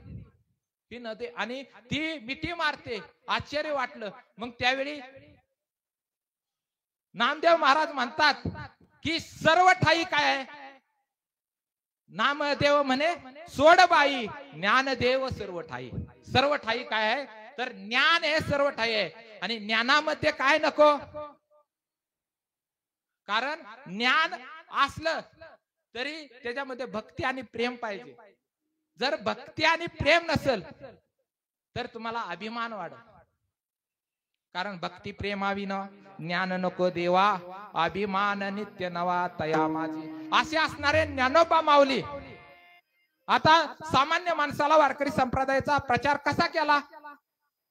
ही नदी आणि ती मिठी मारते. आश्चर्य वाटलं. मग त्यावेळी नामदेव महाराज म्हणतात की सर्व ठाई काय आहे? नामदेव म्हणे सोड बाई ज्ञानदेव सर्व ठाई. सर्व ठाई काय आहे? तर ज्ञान हे सर्व ठाई आहे. आणि ज्ञानामध्ये काय नको? कारण ज्ञान असलं तरी त्याच्यामध्ये भक्ती आणि प्रेम पाहिजे. जर भक्ती आणि प्रेम नसेल तर तुम्हाला अभिमान वाढेल. कारण भक्ती प्रेमाविना ज्ञान नको देवा, अभिमान नित्य नवा तया माझी, असे असणारे ज्ञानोबा माऊली आता सामान्य माणसाला वारकरी संप्रदायाचा प्रचार कसा केला?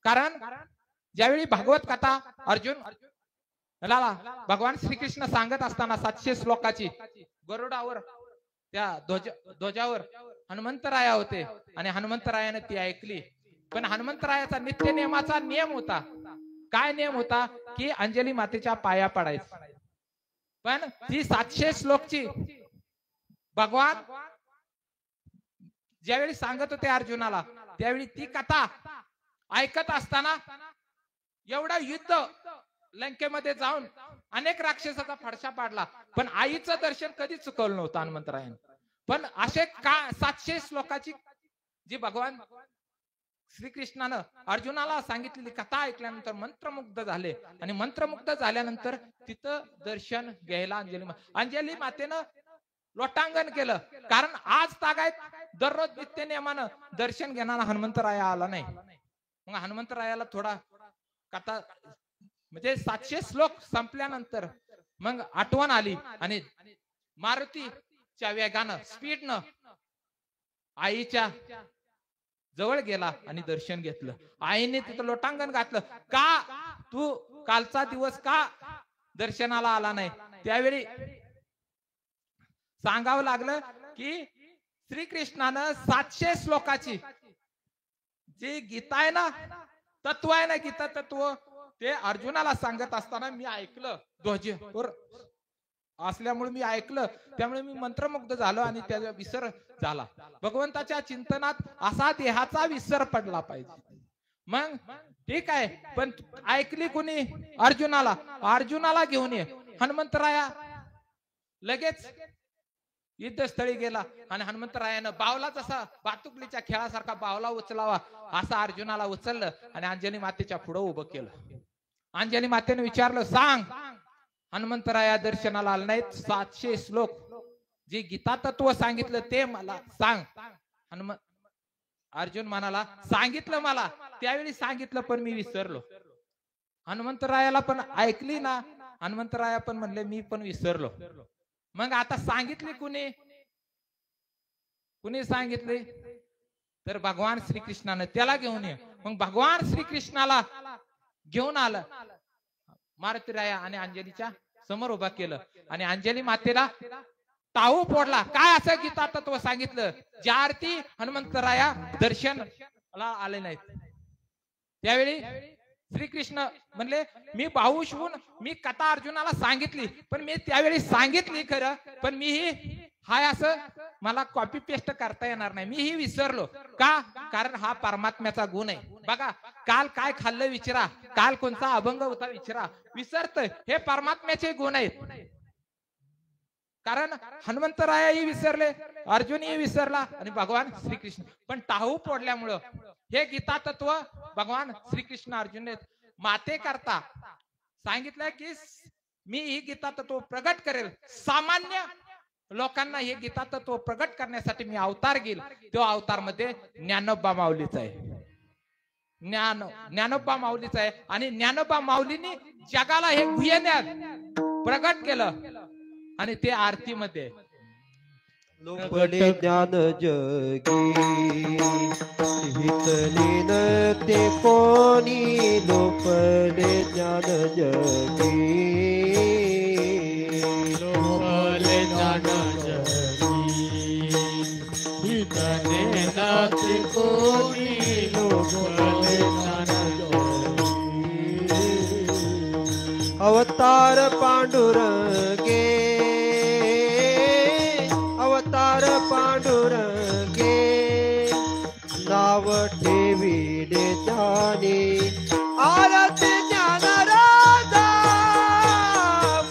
कारण ज्यावेळी भागवत कथा अर्जुन भगवान श्रीकृष्ण सांगत असताना 700 श्लोकाची गरुडावर त्या ध्वजावर हनुमंतराया होते आणि हनुमंतरायाने ती ऐकली. पण हनुमंतरायाचा नित्य नियमाचा नियम होता. काय नियम होता? की अंजली मातेच्या पाया पडायचं. पण ती 700 श्लोकची भगवान ज्यावेळी सांगत होते अर्जुनाला, त्यावेळी ती कथा ऐकत असताना एवढा युद्ध लंकेमध्ये जाऊन अनेक राक्षसाचा फडशा पाडला, पण आईचं दर्शन कधी चुकवलं नव्हतं हनुमंतरायाने. पण असे का 700 श्लोकाची जी भगवान श्रीकृष्णानं अर्जुनाला सांगितलेली कथा ऐकल्यानंतर मंत्रमुग्ध झाले. आणि मंत्रमुग्ध झाल्यानंतर तिथं दर्शन घ्यायला अंजली मातेनं लोटांगण केलं. कारण आज तागायत दररोज नित्य नियमानं दर्शन घेणारा हनुमंतराया आला नाही. मग हनुमंतरायाला थोडा कथा म्हणजे 700 श्लोक संपल्यानंतर मग आठवण आली आणि मारुतीच्या वेगानं स्पीडनं आईच्या जवळ गेला आणि दर्शन घेतलं. आईने तिथं लोटांगण घातलं. का तू कालचा दिवस का दर्शनाला आला नाही? त्यावेळी सांगावं लागलं की श्रीकृष्णानं 700 श्लोकाची जी गीता आहे ना, तत्व आहे ना, गीता तत्व, ते अर्जुनाला सांगत असताना मी ऐकलं. ध्वजावर असल्यामुळे मी ऐकलं, त्यामुळे मी मंत्रमुग्ध झालो आणि त्याचा विसर झाला. भगवंताच्या चिंतनात असा देहाचा विसर पडला पाहिजे. मग ठीक आहे, पण ऐकली कुणी? अर्जुनाला घेऊन ये. हनुमंतराया लगेच युद्धस्थळी गेला आणि हनुमंतरायानं बावला जसा बातुकलीच्या खेळासारखा बावला उचलावा असा अर्जुनाला उचललं आणि अंजनी मातेच्या पुढे उभं केलं. अंजनी मातेने विचारलं, सांग. हनुमंतराया दर्शनाला आला नाहीत. 700 श्लोक जे गीता तत्व सांगितलं ते मला सांग. अर्जुन म्हणाला, सांगितलं मला, त्यावेळी सांगितलं पण मी विसरलो. हनुमंतरायाला पण ऐकली ना, हनुमंतराया पण म्हणले मी पण विसरलो. मग आता सांगितली कुणी सांगितले? तर भगवान श्रीकृष्णाने. त्याला घेऊन ये. मग भगवान श्रीकृष्णाला घेऊन आलं. मारुतीराया आणि अंजलीच्या समोर उभा केलं आणि अंजली मातेला टाळू फोडला. काय असं गीता तत्व सांगितलं? ज्या अर्थी हनुमंतराया दर्शनाला आले नाहीत. त्यावेळी श्रीकृष्ण म्हणले, मी भाऊश होऊन मी कथा अर्जुनाला सांगितली, पण मी त्यावेळी सांगितली खरं, पण मी ही हाय असं मला कॉपी पेस्ट करता येणार नाही. मी ही विसरलो. का? कारण हा परमात्म्याचा गुण आहे. बघा, काल काय खाल्लं विचारा, काल कोणता अभंग होता विचारा, विसरतोय. हे परमात्म्याचे गुण आहेत. कारण हनुमंतरायाही विसरले, अर्जुनही विसरला आणि भगवान श्रीकृष्ण पण टाहू फोडल्यामुळं हे गीता तत्व भगवान श्रीकृष्ण अर्जुन माते करता सांगितलं की मी ही गीता तत्व प्रगट करेल. सामान्य लोकांना हे गीता तत्व प्रगट करण्यासाठी मी अवतार घेईल. तो अवतार मध्ये ज्ञानोबा माऊलीचा आहे. ज्ञानोबा माऊलीचा आहे. आणि ज्ञानोबा माऊलीने जगाला हे गुह्यज्ञान प्रगट केलं आणि ते आरतीमध्ये लोपले ज्ञान जगी हितलीन ते कोणी, लोपले ज्ञान जगी, लोपले ज्ञान जगी हितलीन ते कोणी, लोपले ज्ञान जगी. अवतार पांडुरंगे, अवतार पांडुरंगे, नाव ठेविले त्याने आरती ज्ञान राधा,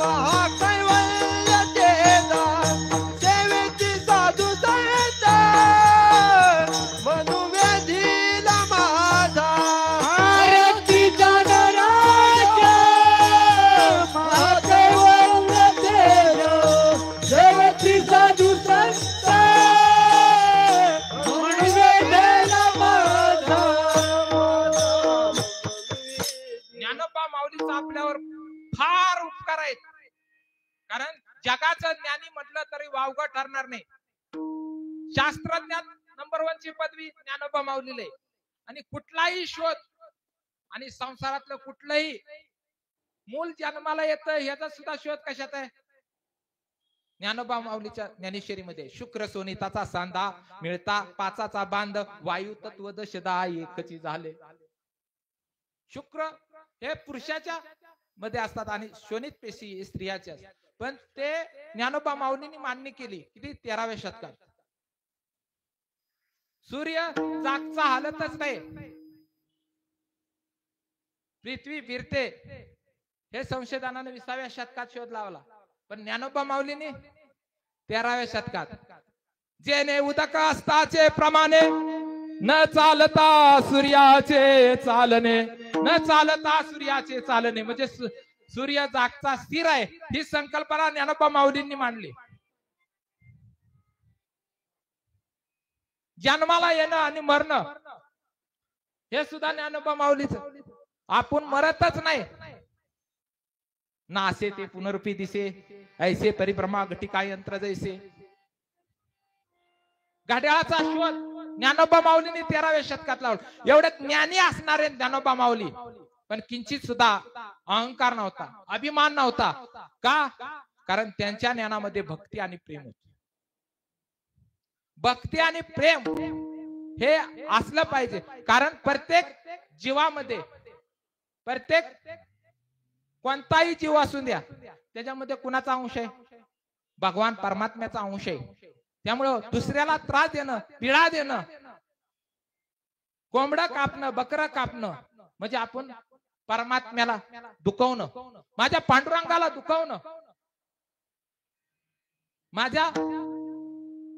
महाकैवल्य देता सेवेची साधू संत, मनुवेधीला माझा आरती ज्ञान राजा, महाकैवल्य देता सेवेची साधू संत, मनुवेधीला माझा. ज्ञानोबा माऊलीचा आपल्यावर फार उपकार आहेत. कारण जगाचं ज्ञानी म्हटलं तरी वावगं ठरणार नाही. शास्त्रज्ञात नंबर 1 ची पदवी ज्ञानोबा माऊलीला आहे. आणि कुठलाही शोध आणि संसारातलं कुठलंही मूल जन्माला येतं ह्याचा सुद्धा शोध कशात आहे? ज्ञानोबा माऊलीच्या ज्ञानेश्वरीमध्ये. शुक्र सोनिताचा सांधा मिळता पाचाचा बांध, वायू तत्व दशदा एकची झाले. शुक्र हे पुरुषाच्या मध्ये असतात आणि शोणित पेशी स्त्रियाच्या. पण ते ज्ञानोबा माऊलींनी मान्य केली किती 13व्या शतकात. सूर्य जागचा हालतच नाही, पृथ्वी फिरते. हे संशोधनाने 20व्या शतकात शोध लावला. पण ज्ञानोबा माऊलींनी 13व्या शतकात. जेने उदक असताचे प्रमाणे न चालता सूर्याचे चालणे, न चालता सूर्याचे चालणे म्हणजे सूर्य जागचा स्थिर आहे, ही संकल्पना ज्ञानोबा माऊलींनी मांडली. जन्माला येणं आणि मरणं हे सुद्धा ज्ञानोबा माऊलीच. आपण मरतच नाही. नासे ते पुनरुपी दिसे, ऐसे परिभ्रमा घटिका यंत्र जैसे. घड्याळाचा शोध ज्ञानोबा माऊलींनी 13व्या शतकात लावला. एवढे ज्ञानी असणारे ज्ञानोबा माऊली, पण किंचित सुद्धा अहंकार नव्हता, अभिमान नव्हता. का? कारण त्यांच्या ज्ञानामध्ये भक्ती आणि प्रेम होते. भक्ती आणि प्रेम हे असलं पाहिजे. कारण प्रत्येक जीवामध्ये, प्रत्येक कोणताही जीव असू द्या, त्याच्यामध्ये कुणाचा अंश आहे? भगवान परमात्म्याचा अंश आहे. त्यामुळं दुसऱ्याला त्रास देणं, पीडा देणं, कोंबडं कापणं, बकरं कापणं म्हणजे आपण परमात्म्याला दुखवणं, माझ्या पांडुरंगाला दुखवणं. माझ्या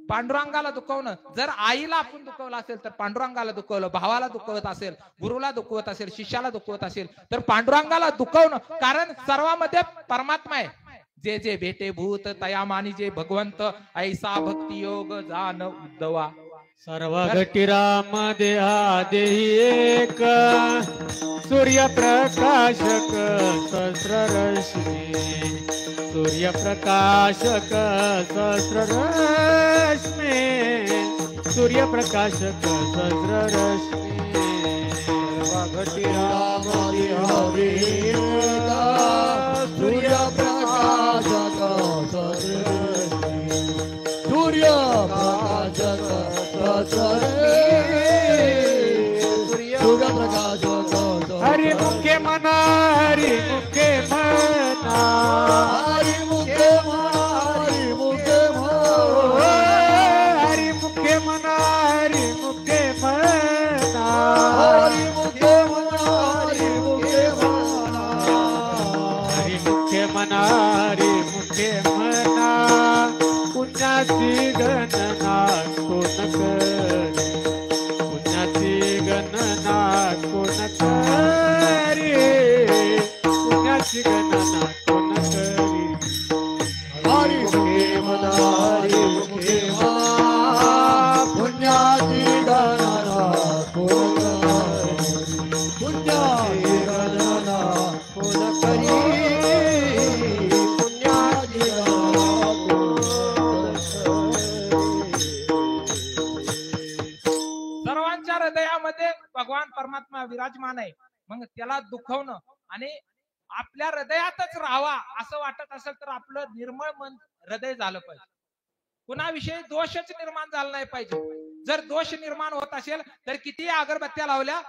पांडुरंगाला दुखवणं. जर आईला आपण दुखवलं असेल तर पांडुरंगाला दुखवलं, भावाला दुखवत असेल, गुरुला दुखवत असेल, शिष्याला दुखवत असेल तर पांडुरंगाला दुखवणं. कारण सर्वांमध्ये परमात्मा आहे. जे जे भेटे भूत तया मानी जे भगवंत, ऐसा भक्ती योग जान उद्धवा. सर्व घटी राम देहा देही एक, सूर्यप्रकाशक सहस्ररश्मी, सूर्यप्रकाशक सहस्ररश्मी, सूर्यप्रकाशक सहस्ररश्मी. सर्व घटी राम देहा देही एक, सूर्यप्रकाशक सहस्ररश्मी, सूर्यप्रकाशक हरि मुखे मना, हरि मुखे मना, हरि मुखे मना, हरि मुखे मना, हरि मुखे मना, हरि मुखे मना, हरि मुखे मना, हरि मुखे मना, हरि मुखे मना, हरि मुखे मना. पुण्याची गणना कोण करे, पुण्याची गणना कोण करे, पुण्याची गणना कोण करी. हरि मुखे मना, हरि मुखे मना, पुण्याची गणना कोण करी, पुण्याची गणना कोण करी, पुण्याची गणना कोण. सर्वांच्या हृदयामध्ये भगवान परमात्मा विराजमान आहे. मग त्याला दुखवणं आणि आपल्या हृदयातच राहावा असं वाटत असेल तर आपलं निर्मळ मन हृदय झालं पाहिजे. कुणाविषयी दोषच निर्माण झाला नाही पाहिजे. जर दोष निर्माण होत असेल तर किती अगरबत्त्या लावल्या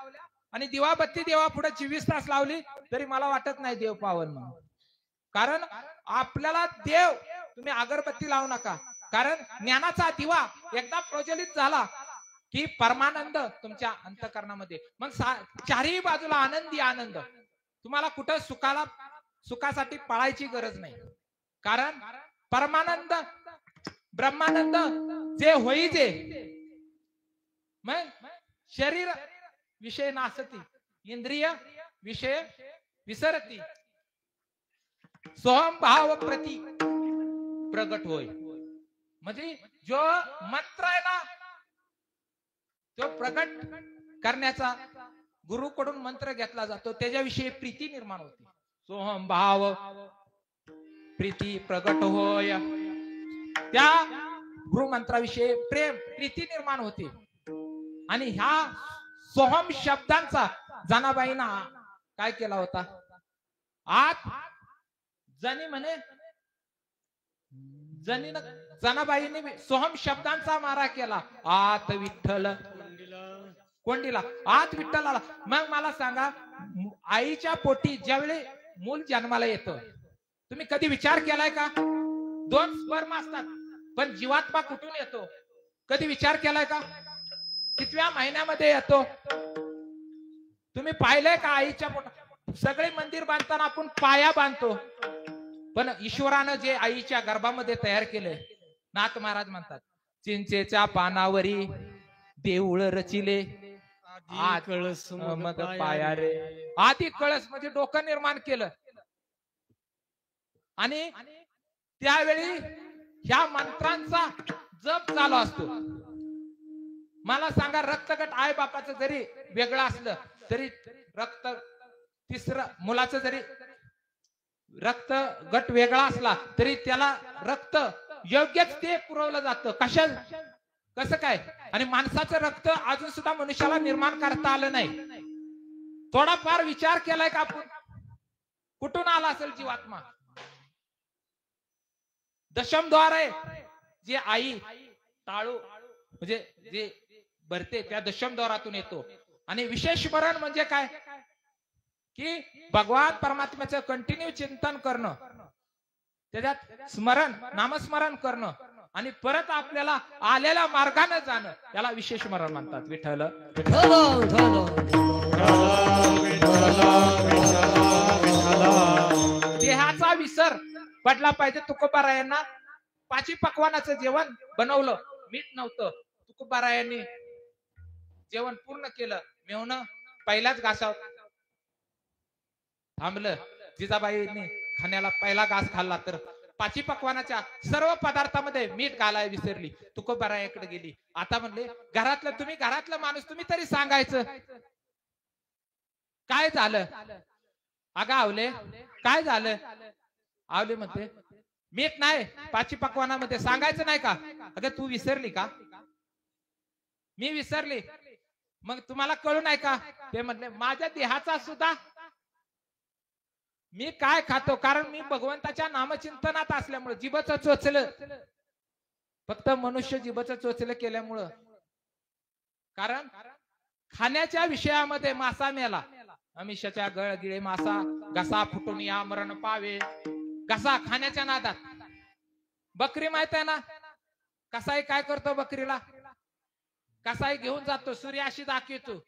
आणि दिवाबत्ती देवा पुढे 24 तास लावली तरी मला वाटत नाही देव पावन म्हणून. कारण आपल्याला देव, तुम्ही अगरबत्ती लावू नका, कारण ज्ञानाचा दिवा एकदा प्रज्वलित झाला की परमानंद तुमच्या अंतःकरणामध्ये, मग चारही बाजूला आनंदी आनंद. तुम्हाला कुठं सुखासाठी पळायची गरज नाही, कारण परमानंद ब्रह्मानंद जे होईजे. मग शरीर विषय नासती, इंद्रिय विषय विसरती, सोहम भाव प्रती प्रगट होय. म्हणजे जो मंत्र आहे ना, तो प्रगट करण्याचा गुरुकडून मंत्र घेतला जातो, त्याच्याविषयी प्रीती निर्माण होते. सोहम भाव प्रीती प्रगट होय, त्या गुरुमंत्राविषयी प्रेम प्रीती निर्माण होते. आणि ह्या सोहम शब्दांचा जनाबाईंना काय केला होता, आत जनी म्हणे, जनाबाईंनी सोहम शब्दांचा मारा केला. आत विठ्ठल कोंडीला, आत विठ्ठलाला. मग मला सांगा, आईच्या पोटी ज्यावेळी मूल जन्माला येतं, तुम्ही कधी विचार केलाय का? 2 स्पर्म असतात, पण जीवात्मा कुठून येतो कधी विचार केलाय का? कितव्या महिन्यामध्ये येतो तुम्ही पाहिलंय का? आईच्या पोटात सगळे मंदिर बांधताना आपण पाया बांधतो, पण ईश्वरानं जे आईच्या गर्भामध्ये तयार केलंय, नाथ महाराज म्हणतात, चिंचेच्या पानावरी देऊळ रचिले, कळस मग पाया रे. आधी कळस म्हणजे डोकं निर्माण केलं. आणि त्यावेळी ह्या मंत्रांचा जप चालू असतो. मला सांगा, रक्तगट आई बापाचं जरी वेगळं असलं तरी, रक्त तिसरं मुलाचं जरी रक्त गट वेगळा असला तरी त्याला रक्त योग्यच ते पुरवलं जातं. कसं काय? आणि माणसाचं रक्त अजून सुद्धा मनुष्याला निर्माण करता आलं नाही. थोडाफार विचार केलाय का आपण, कुठून आला असेल जीवात्मा? दशमद्वार आहे, जे आई टाळू म्हणजे जे भरते त्या दशमद्वारातून येतो. आणि विशेष स्मरण म्हणजे काय की भगवान परमात्म्याचं कंटिन्यू चिंतन करणं, त्याच्यात स्मरण नामस्मरण करणं, आणि परत आपल्याला आलेल्या मार्गाने जाणं, याला विशेष स्मरण म्हणतात. विठ्ठल देहाचा विसर पडला पाहिजे. तुकोबारायांना 5 पक्वानाचं जेवण बनवलं, मीठ नव्हतं. तुकोबारायांनी जेवण पूर्ण केलं, मेवणं पहिल्याच घासावर थांबलं. जिजाबाईंनी खाण्याला पहिला घास खाल्ला तर 5 पक्वानाच्या सर्व पदार्थामध्ये मीठ घालाय विसरली. तुकोबारायाकडे गेली. आता म्हणले, घरातलं माणूस तुम्ही तरी सांगायचं काय झालं? अगं आवले, काय झालं? आवले म्हणते, मीठ नाही 5 पक्वानामध्ये, सांगायचं नाही का? अगं तू विसरली का? मी विसरली, मग तुम्हाला कळू नाही का? ते म्हणले, माझ्या देहाचा सुद्धा मी काय खातो, कारण मी भगवंताच्या नामचिंतनात असल्यामुळे, जीभचं चोचलं, फक्त मनुष्य जीभचं चोचलं केल्यामुळं, कारण खाण्याच्या विषयामध्ये मासा मेला, अमिषाच्या गळगिळे मासा, घसा फुटून या मरण पावे. घसा खाण्याच्या नादात. बकरी माहित आहे ना, कसाई काय करतो बकरीला? कसाई घेऊन जातो, सूर्याशी दाखवतो,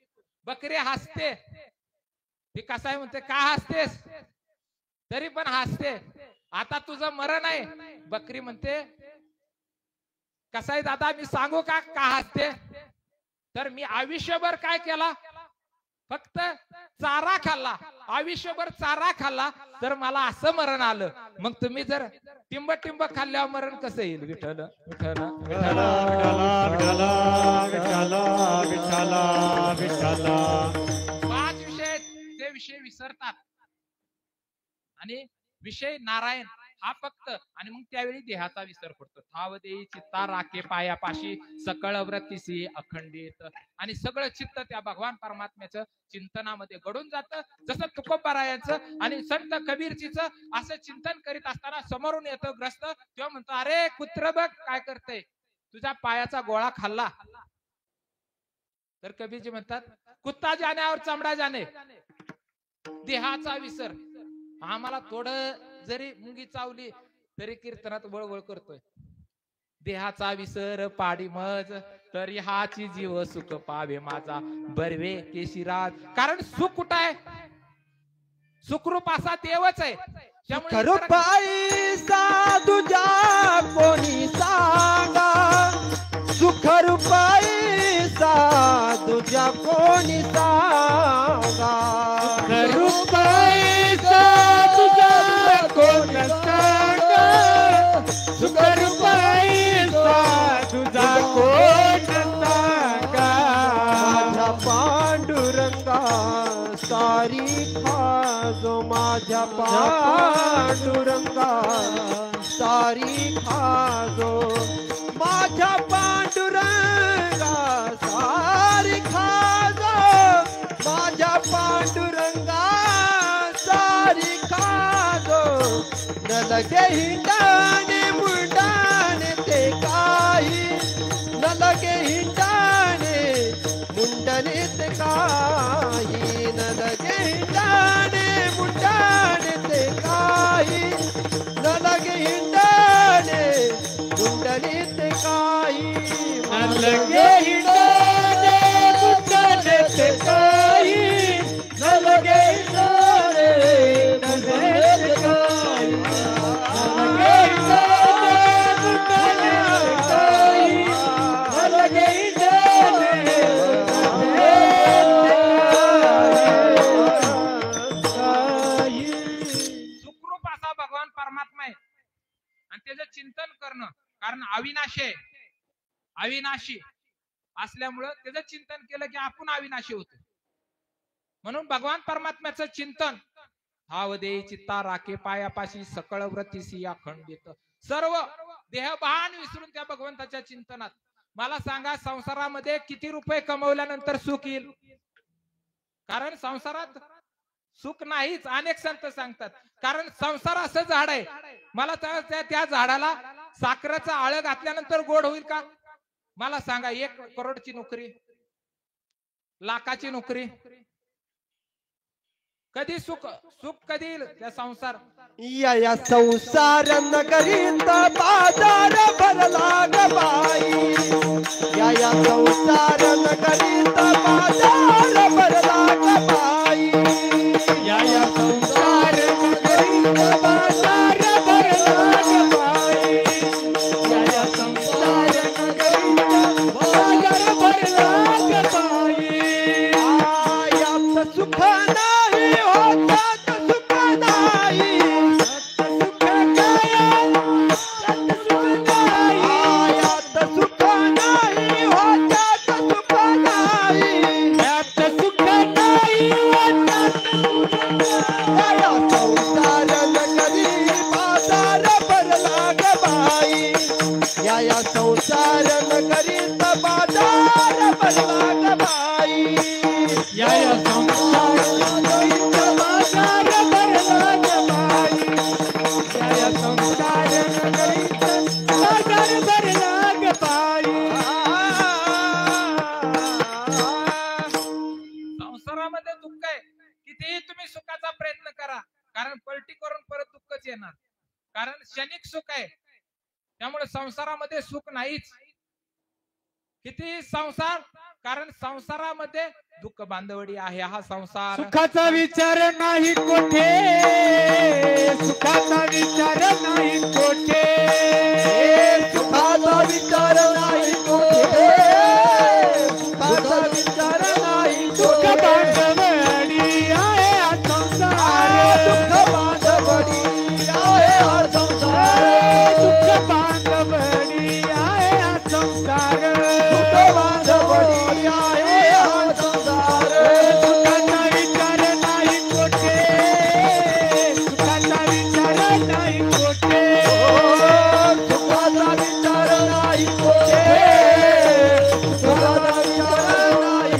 बकरी हसते. ती कसाई म्हणते, का हसतेस? तरी पण हसते. आता तुझं मरण आहे. बकरी म्हणते, कसाई दादा मी सांगू का हसते? तर मी आयुष्यभर काय केला? फक्त चारा खाल्ला, आयुष्यभर चारा खाल्ला, तर मला असं मरण आलं. मग तुम्ही जर टिंब खाल्ल्यावर मरण कसं येईल? विठ्ठल विठ्ठल विठ्ठल विठ्ठल. 5 विषय ते विषय विसरतात, आणि विषय नारायण हा फक्त. आणि मग त्यावेळी देहाचा विसर पडतो. थाव देई चित्ता राखे पायापाशी, सकळ व्रतीसी अखंडित. आणि सगळं चित्त त्या भगवान परमात्म्याचं चिंतनामध्ये घडून जातं. जसं तुकोबारायांचं आणि संत कबीरचीच असं चिंतन करीत असताना समोरून येतो ग्रस्त, तेव्हा म्हणतो, अरे कुत्र बघ काय करतय, तुझ्या पायाचा गोळा खाल्ला. तर कबीरजी म्हणतात, कुत्ता जाण्यावर चमडा जाणे. देहाचा विसर. आम्हाला थोडं जरी मुंगी चावली तरी कीर्तनात वळवळ करतोय. देहाचा विसर पाडी मज तरी हाची जीव सुख पावे माझा बर्वे केशिराज. कारण सुख कुठं आहे? सुखरूप असा देवच आहे. त्यामुळे सुखरूपाई साधुजा कोणी सांगा, सुखरूपाई साधुजा कोणी सांगा, सुखरूपाई साधुजा कोणी सांगा, सुखरूपाई साधुजा कोणी सांगा. माझ्या पांडुरंगा सारी खाजो, माझ्या पांडुरंगा सारी खाजो, माझ्या पांडुरंगा सारी खाजो, माझ्या पांडुरंगा सारी खाजो. न लगे हिंडाने मुंडाने ते काही, न लगे हिंडाने मुंडने ते काही, न लगे हिंडाने मुंडाने ते काही, न लगे हिंडाने मुंडने ते काही. न लगे हिंडाने मुंडाने ते काही, न लगे हिंडाने मुंडाने ते काही, न लगे हिंडाने मुंडाने ते काही, न लगे हिंडाने मुंडाने ते काही. सुखरूप असा भगवान परमात्मा आहे आणि त्याचं चिंतन करणं. कारण अविनाशी आहे. अविनाशी असल्यामुळं त्याचं चिंतन केलं की आपण अविनाशी होतो. म्हणून भगवान परमात्म्याचं चिंतन भाव देई चित्ता राखे पायापाशी सकळ व्रतीसी अखंडित. सर्व देहभान विसरून त्या भगवंताच्या चिंतनात. मला सांगा संसारामध्ये किती रुपये कमवल्यानंतर सुख येईल? कारण संसारात सुख नाहीच. अनेक संत सांगतात कारण संसार असं झाड आहे. मला त्या झाडाला साखरेचा आळ घातल्यानंतर गोड होईल का? मला सांगा 1 करोडची नोकरी, लाखाची नोकरी, कधी सुख कधी येईल त्या संसार? या संसार नगरीत बाजार भरला ग बाई, या संसार नगरीत बाजार भरला ग बाई, या संसार नगरीत बाजार भरला ग बाई, या संसार नगरीत बाजार भरला ग बाई. यात सुख नाही होतात सुख नाही, सुख काय यात सुख नाही, यात सुख नाही होतात सुख नाही, यात सुख नाही वाटत या संसार नगरी बाजार भरला ग बाई, या संसार नगरीत बाजार भरला ग बाई, या संसार नगरीत बाजार भरला ग बाई, या संसार नगरीत बाजार भरला ग बाई. संसारामध्ये दुःख आहे. कितीही तुम्ही सुखाचा प्रयत्न करा कारण पलटी करून परत दुःखच येणार. कारण क्षणिक सुख आहे. त्यामुळे संसारामध्ये सुख नाहीच. किती संसार कारण संसारामध्ये दुःख बांधवडी आहे. हा संसार सुखाचा विचार नाही कोठे, सुखाचा विचार नाही कोठे, सुखाचा विचार नाही कोठे, सुखाचा विचार नाही सुख कोठे, बांधवडी आहे हा संसार, दुःख बांधवडी आहे हा संसार, सुख बांधवडी आहे हा संसार, दुःख बांधवडी आहे हा संसार, सुखाचा विचार नाही कोठे, सुखाचा विचार नाही कोठे, सुखाचा विचार नाही कोठे, सुखाचा विचार नाही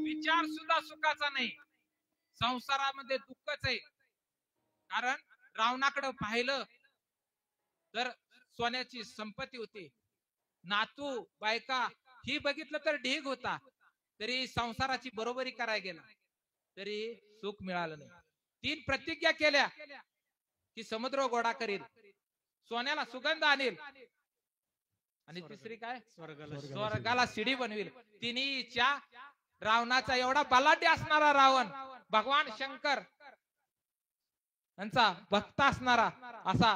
विचार सुद्धा सुखाचा नाही. संसारामध्ये दुःखच आहे. कारण रावणाकडे पाहिलं तर सोन्याची संपत्ती होती, नातू बायका ही बघितलं तर ढीग होता, तरी संसाराची बरोबरी करायला गेला. तरी सुख मिळालं नाही. 3 प्रतिज्ञा केल्या की समुद्र गोडा करील, सोन्याला सुगंध आणील, आणि तिसरी काय, स्वर्गाला शिडी बनवील. तिन्हीच्या रावणाचा एवढा बलाढ्य असणारा रावण, भगवान शंकर यांचा भक्त असणारा असा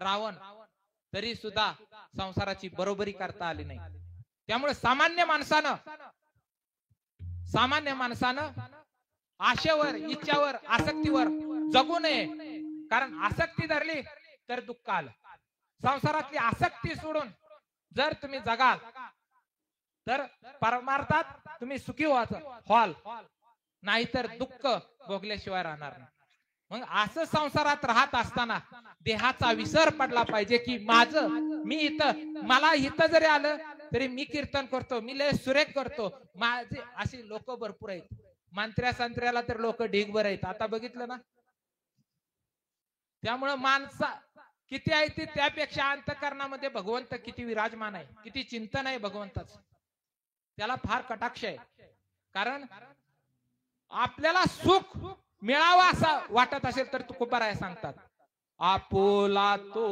रावण, तरी सुद्धा संसाराची बरोबरी करता आली नाही. त्यामुळे सामान्य माणसानं आशेवर, इच्छावर, आसक्तीवर जगू नये. कारण आसक्ती धरली तर दुःख आलं. संसारातली आसक्ती सोडून जर तुम्ही जगाल तर परमार्थात तुम्ही सुखी व्हाल, नाहीतर दुःख भोगल्याशिवाय राहणार नाही. मग असं संसारात राहत असताना देहाचा विसर पडला पाहिजे की मी इथं, मला इथं जरी आलं तरी मी कीर्तन करतो, मी लय सुरेख करतो. माझे अशी लोक भरपूर आहेत. मंत्र्या संत्र्याला तर लोक ढीगभर आहेत, आता बघितलं ना. त्यामुळं माणसा किती आहे ती, त्यापेक्षा अंतःकरणामध्ये भगवंत किती विराजमान आहे, किती चिंतन आहे भगवंताच, त्याला फार कटाक्ष आहे. कारण आपल्याला सुख मिळावा असं वाटत असेल तर तुकोबाराय सांगतात, आपुला तो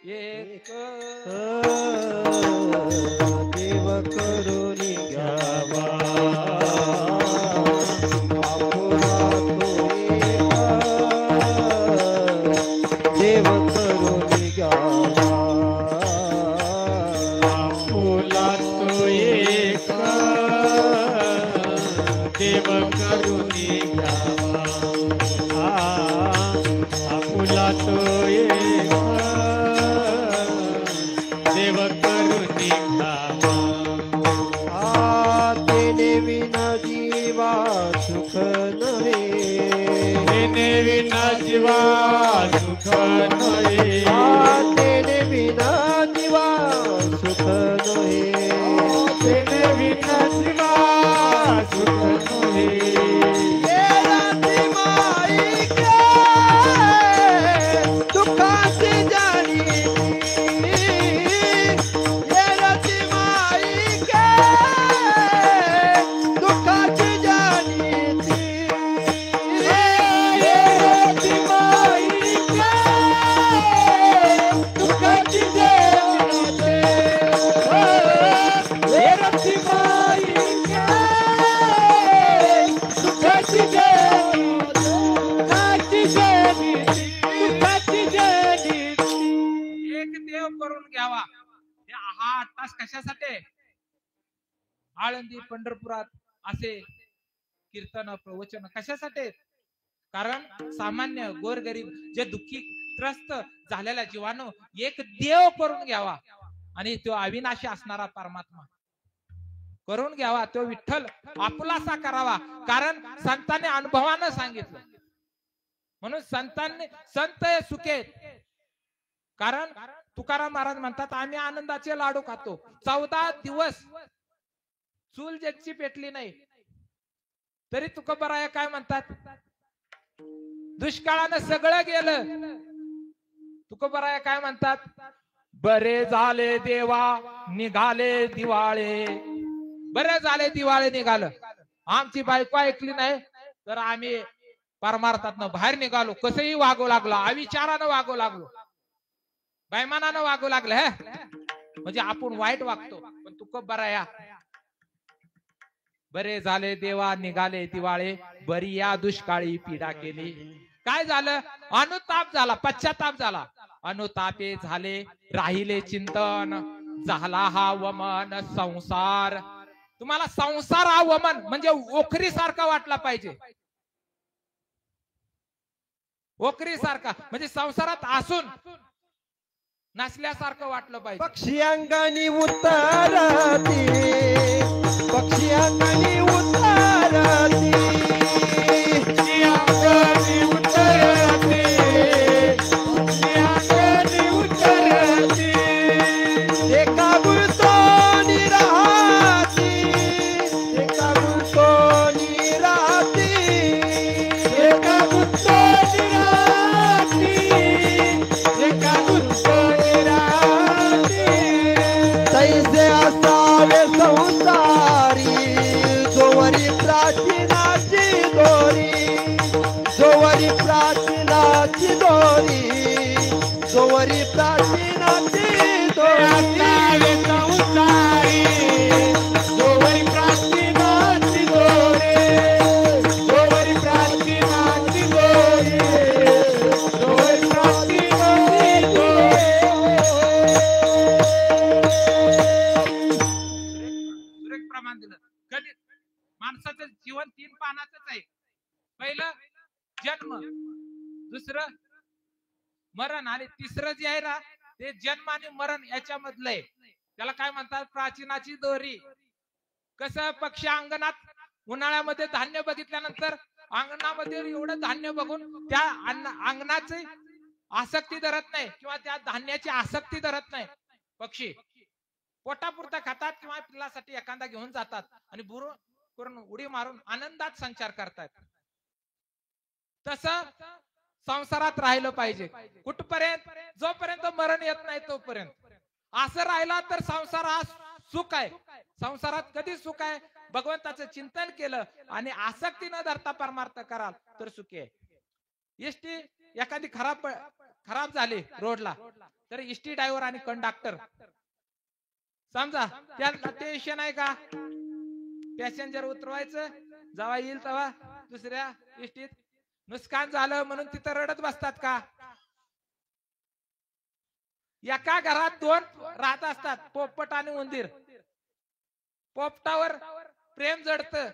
एक देव करुणी घ्यावा, देव करुणी घ्यावा, आपुला तो एक देव करुणी घ्यावा, आपुला तो एक देव करुणी घ्यावा. तेने विना जीवा सुख नव्हे, तेने विना जीवा सुख नये, तेने विना जीवा सुख नव्हे, तेने विना जीवा सुख नये. दुःखाची जाणी दुःखाची जाणी करून घ्यावा. हा तास कशासाठी, आळंदी पंढरपुरात असे कीर्तन प्रवचन कशासाठी? कारण सामान्य गोरगरीब जे दुःखी त्रस्त झालेल्या जीवानं एक देव करून घ्यावा, आणि तो अविनाशी असणारा परमात्मा करून घ्यावा, तो विठ्ठल आपलासा करावा. कारण संतांनी अनुभवानं सांगितलं, म्हणून संत सुखे. कारण तुकाराम महाराज म्हणतात, आम्ही आनंदाचे लाडू खातो. 14 दिवस चूल ज्याची पेटली नाही तरी तुकोबाराया काय म्हणतात, दुष्काळानं सगळं गेलं. तुकोबाराया काय म्हणतात, बरे झाले देवा निघाले दिवाळे, बरे झाले दिवाळे निघालं. आमची बायको ऐकली नाही तर आम्ही परमार्थातनं बाहेर निघालो. कसंही वागू लागलो, अविचारानं वागू लागलो, बैमानानं वागू लागलं. म्हणजे आपण वाईट वागतो. पण तुकोबाराया, बरे झाले देवा निघाले दिवाळे, बरी या दुष्काळी पीडा केली. काय झालं, अनुताप झाला, पश्चाताप झाला. अनुतापे झाले राहिले चिंतन, झाला हा वमन संसार. तुम्हाला संसार हा वमन म्हणजे ओखरी सारखा वाटला पाहिजे. ओखरी सारखा म्हणजे संसारात असून नसल्यासारखं वाटलं पाहिजे. पक्षी अंगानी उतरती, पक्षी अंगानी उतरती, पक्षी अंगानी उतरते, पक्षी अंगानी उतरते, एका गुरुतोनी राहती, एका गुरुतोनी राहती, एका गुरुतोनी राहती, एका गुरुतोनी राहती. तैसे असावे संसारी, जोवरी प्राचीना जोवरी प्राचीनाची दोरी असावे संसारी जोवरी प्राचीनाची दोरी जोवरी प्राचीनाची दोरी जोवरी प्राचीनाची दोरी. सुरेख प्रमाण दिलं. कधी माणसाचं जीवन 3 पानाचंच आहे. पहिलं जन्म, दुसरं मरण आणि तिसरं जे आहे ना ते जन्म आणि मरण याच्यामधलं आहे. त्याला काय म्हणतात? प्राचीनाची दोरी. कसं पक्षी अंगणात उन्हाळ्यामध्ये धान्य बघितल्यानंतर अंगणामध्ये एवढं धान्य बघून त्या अंगणाची आसक्ती धरत नाही किंवा त्या धान्याची आसक्ती धरत नाही. पक्षी पोटापुरता खातात किंवा पिल्लासाठी एखादा घेऊन जातात आणि बुरू करून उडी मारून आनंदात संचार करतात. तसं संसारात राहिलं पाहिजे. कुठपर्यंत? जोपर्यंत मरण येत नाही तोपर्यंत. असं राहिला तर संसार हा सुख आहे. संसारात कधी सुख आहे? भगवंताचं चिंतन केलं आणि आसक्ती न धरता परमार्थ कराल तर सुखी आहे. एसटी एखादी खराब झाली रोडला तर एसटी ड्रायव्हर आणि कंडक्टर समजा त्याला टेन्शन आहे का? पॅसेंजर उतरवायचं, जेव्हा येईल तेव्हा दुसऱ्या एसटीत नुकसान झालं म्हणून तिथं रडत बसतात का? एका घरात 2 राहत असतात, पोपट आणि उंदीर. पोपटावर प्रेम जडतं.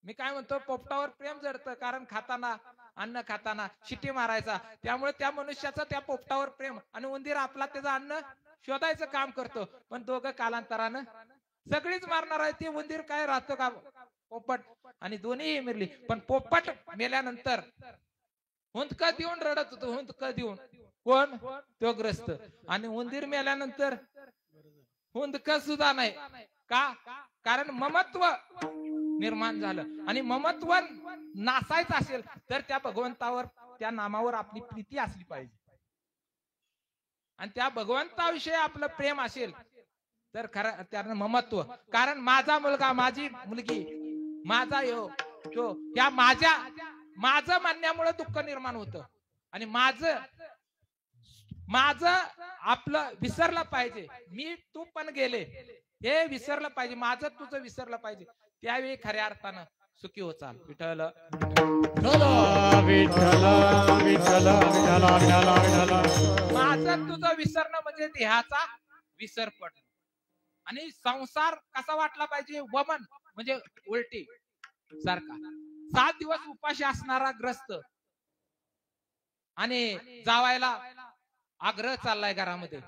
मी काय म्हणतो, पोपटावर प्रेम जडतं कारण खाताना अन्न खाताना शिटी मारायचा, त्यामुळे त्या मनुष्याचं त्या पोपटावर प्रेम, आणि उंदीर आपला त्याचं अन्न शोधायचं काम करतो. पण दोघं कालांतरानं सगळीच मारणार आहे. ते उंदीर काय राहतो का? पोपट. आणि दोन्ही मिरली. पण पोपट मेल्यानंतर हुंदक देऊन रडत होतो, हुंदक देऊन. कोण? तो ग्रस्त. आणि उंदीर मेल्यानंतर हुंदक सुद्धा नाही का? कारण ममत्व निर्माण झालं. आणि ममत्व नासायचं असेल तर त्या भगवंतावर, त्या नामावर आपली प्रीती असली पाहिजे. आणि त्या भगवंताविषयी आपलं प्रेम असेल तर खरं त्यानं ममत्व. कारण माझा मुलगा, माझी मुलगी, माझा तो त्या माझं म्हणण्यामुळे दुःख निर्माण होतं. आणि माझं आपलं विसरलं पाहिजे. मी तू पण गेले हे विसरलं पाहिजे. माझं तुझं विसरलं पाहिजे. त्यावेळी खऱ्या अर्थानं सुखी हो चाल. विठ्ठल विठ्ठल विठ्ठल विठ्ठल विठ्ठल. माझं तुझं विसरणं म्हणजे देहाचा विसर पडणं. आणि संसार कसा वाटला पाहिजे? वमन म्हणजे उलटी सारखा. 7 दिवस उपाशी असणारा ग्रस्त आणि जावायला आग्रह चाललाय घरामध्ये.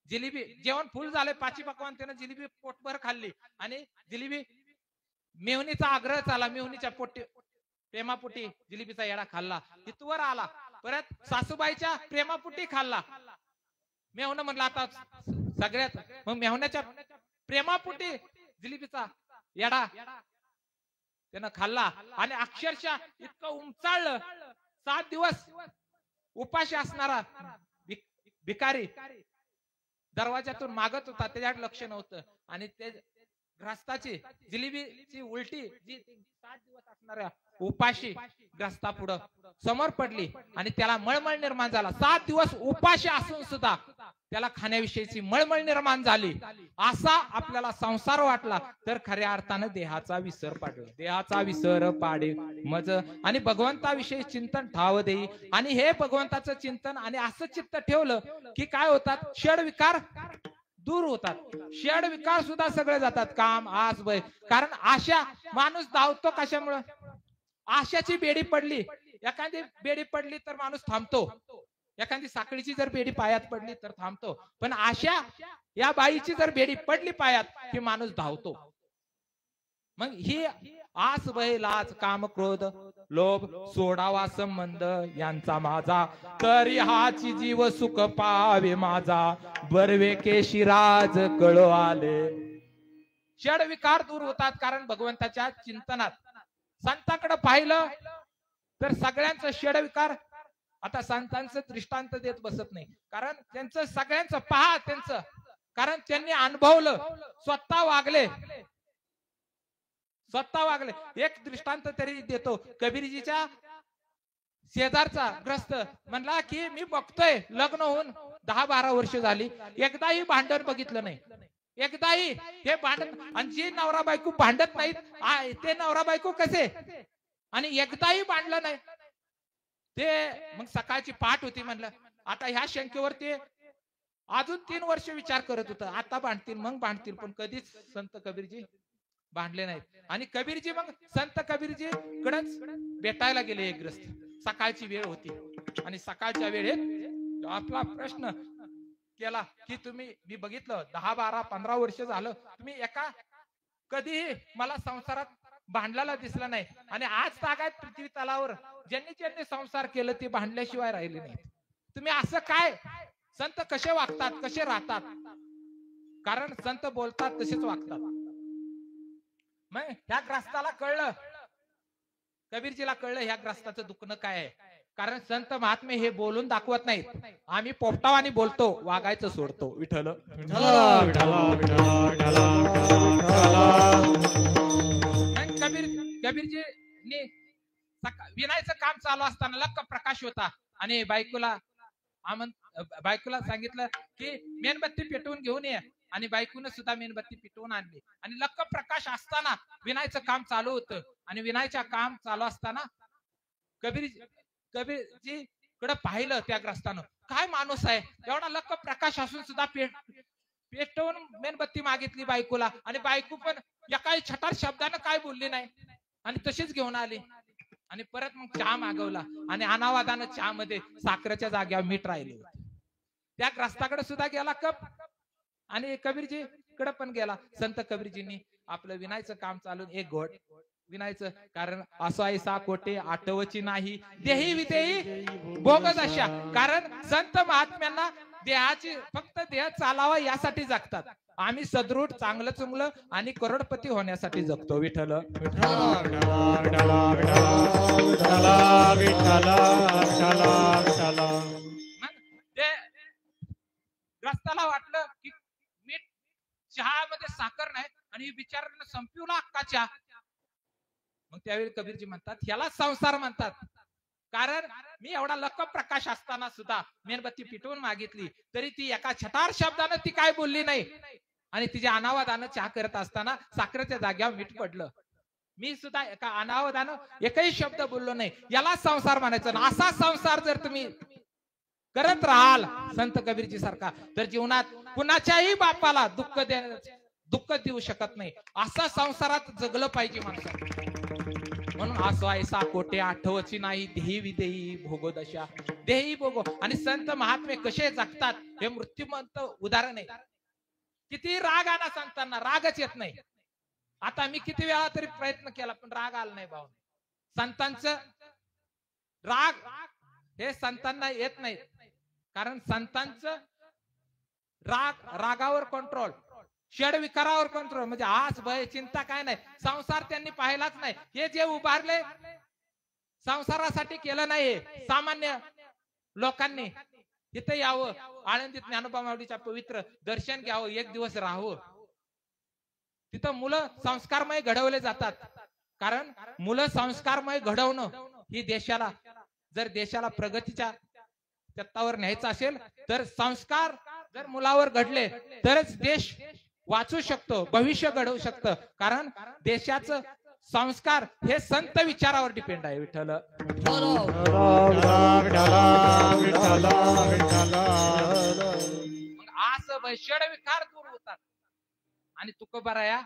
जिलेबी जेवण फुल झाले, 5 पकवान त्यानं जिलेबी पोटभर खाल्ली आणि जिलेबी मेवणीचा आग्रह चालला. मेवणीच्या प्रेमापोटी जिलेबीचा येडा खाल्ला. तिथवर आला. परत सासूबाईच्या प्रेमापोटी खाल्ला. मेवणं म्हणलं आता सगळ्यात, मग मेवण्याच्या प्रेमापोटी जिलेबीचा येडा त्यानं खाल्ला आणि अक्षरशः इतकं उमचाळलं. 7 दिवस उपाशी असणारा भिकारी दरवाजातून मागत होता, त्याच्याकडे लक्ष नव्हतं. आणि ते ग्रस्ताची जिलेबीची उलटी जी 7 दिवस असणाऱ्या उपाशी ग्रस्तापुढं समोर पडली आणि त्याला मळमळ निर्माण झाला. 7 दिवस उपाशी असून सुद्धा त्याला खाण्याविषयीची मळमळ निर्माण झाली. असा आपल्याला संसार वाटला तर खऱ्या अर्थानं देहाचा विसर पाडला. देहाचा विसर पाडे मज आणि भगवंताविषयी चिंतन ठाव देई. आणि हे भगवंताचं चिंतन आणि असं चित्त ठेवलं की काय होतात? षड विकार दूर होतात. षड विकार सुद्धा सगळे जातात. काम, आस, भय. कारण आशा, माणूस धावतो कशामुळे? आशाची बेडी पडली. एखादी बेडी पडली तर माणूस थांबतो. एखादी साखळीची जर बेडी पायात पडली तर थांबतो. पण आशा या बाईची जर बेडी पडली पायात की माणूस धावतो. मग ही आस, भय, लाज, काम, क्रोध, लोभ सोडावा संबंध यांचा माझा, तरी हाची जीव सुख पावे माझा, बर्वे केशिराज कळो आले. षड विकार दूर होतात कारण भगवंताच्या चिंतनात. संतांकडे पाहिलं तर सगळ्यांचं षड विकार. आता संतांचं दृष्टांत देत बसत नाही कारण त्यांचं सगळ्यांचं पहा त्यांचं, कारण त्यांनी अनुभवलं, स्वतः वागले. एक दृष्टांत तरी देतो. कबीरजीच्या शेजारचा ग्रस्त म्हणला की मी बघतोय लग्न होऊन 10-12 वर्ष झाली, एकदाही भांडण बघितलं नाही. एकदाही हे भांडण, आणि जे नवरा बायको भांडत नाहीत ते नवरा बायको कसे, आणि एकदाही भांडलं नाही ते. मग सकाळची पाठ होती, म्हणलं आता ह्या शंकेवर ते अजून 3 वर्ष विचार करत होतं, आता भांडतील मग भांडतील, पण कधीच संत कबीरजी भांडले नाहीत. आणि कबीरजी मग संत कबीरजी कडच भेटायला गेले. एक ग्रस्त, सकाळची वेळ होती, आणि सकाळच्या वेळेत आपला प्रश्न केला की तुम्ही, मी बघितलं 10-12-15 वर्ष झालं, तुम्ही एका कधीही मला संसारात भांडल्याला दिसला नाही, आणि आज तागायत पृथ्वी तलावर ज्यांनी ज्यांनी संसार केलं ते भांडल्याशिवाय राहिले नाही. तुम्ही असं काय, संत कसे वागतात, कसे राहतात, कारण संत बोलतात तसेच वागतात. मग ह्या ग्रस्ताला कळलं, कबीरजीला कळलं ह्या ग्रस्ताचं दुखणं काय आहे. कारण संत महात्मे हे बोलून दाखवत नाहीत, आम्ही पोपटावानी बोलतो, वागायचं सोडतो. विठ्ठल कबीरजी विनायचं काम चालू असताना लक्क प्रकाश होता, आणि बायकोला सांगितलं की मेणबत्ती पेटवून घेऊन ये, आणि बायकोनं सुद्धा मेणबत्ती पेटवून आणली. आणि लक्क प्रकाश असताना विनायचं काम चालू होतं, आणि विनायचं काम चालू असताना कबीरजी कडे पाहिलं त्या ग्रस्तानं, काय माणूस आहे, एवढा लक्क प्रकाश असून सुद्धा पेटवून मेणबत्ती मागितली बायकोला, आणि बायको पण एकाही छटार शब्दानं काय बोलली नाही, आणि तशीच घेऊन आली. आणि परत मग चहा मागवला, आणि अनावादानं चहा मध्ये साखरेच्या जाग्यावर मीठ राहिले. त्या ग्रस्ताकडे सुद्धा गेला कप, आणि कबीरजी कडे पण गेला. संत कबीरजींनी आपलं विनायचं काम चालून एक घोट विनायचं, कारण असो ऐसा कोटे आठवची नाही, देही विदेही भोगदशा. कारण संत महात्म्यांना देहाची फक्त देह चालावा यासाठी जगतात, आम्ही सदृढ चांगलं चुंगलं आणि करोडपती होण्यासाठी जगतो. विठ्ठल ग्रस्ताला वाटलं की मीठ चहामध्ये साखर नाही, आणि बिचारानं संपवला अख्खा चहा. मग त्यावेळी कबीरजी म्हणतात ह्याला संसार म्हणतात. कारण मी एवढा लक्क प्रकाश असताना सुद्धा मेणबत्ती पिटवून मागितली, तरी ती एका छटार शब्दानं ती काय बोलली नाही, आणि तिच्या अनावादानं चहा करत असताना साखरेच्या जाग्यावर मीठ पडलं. मी सुद्धा एका अनावादानं एकही शब्द बोललो नाही, याला संसार म्हणायचं. असा संसार जर तुम्ही करत राहाल संत कबीरजी सारखा, तर जीवनात कुणाच्याही बापाला दुःख देऊ शकत नाही. असा संसारात जगलं पाहिजे माणसाला. म्हणून असो ऐसा कोटे आठवची नाही, देही विदेही भोगोदशा. देही भोगो. आणि संत महात्मे कसे जगतात हे मृत्यूमंत उदाहरण आहे. किती राग आणा संतांना, रागच येत नाही. आता मी किती वेळा तरी प्रयत्न केला, पण राग आला नाही भाऊ. संतांचं राग हे संतांना येत नाही, कारण संतांचं रागावर कंट्रोल, षड विकारावर कंट्रोल. म्हणजे आज भय चिंता काय नाही, संसार त्यांनी पाहिलाच नाही. हे जे उभारले संसारासाठी केलं नाही, सामान्य लोकांनी तिथे यावं, आळंदीत ज्ञानोबा माऊलीच्या पवित्र दर्शन घ्यावं, एक दिवस राहावं. तिथं मुलं संस्कारमय घडवले जातात. कारण मुलं संस्कारमय घडवणं ही देशाला, जर देशाला प्रगतीच्या तत्वावर न्यायचं असेल, तर संस्कार जर मुलावर घडले तरच देश वाचू शकतो, भविष्य घडवू शकतं. कारण देशाचं संस्कार हे संत विचारावर डिपेंड आहे. विठ्ठल असं षड विकार दूर होतात. आणि तुकोबाराया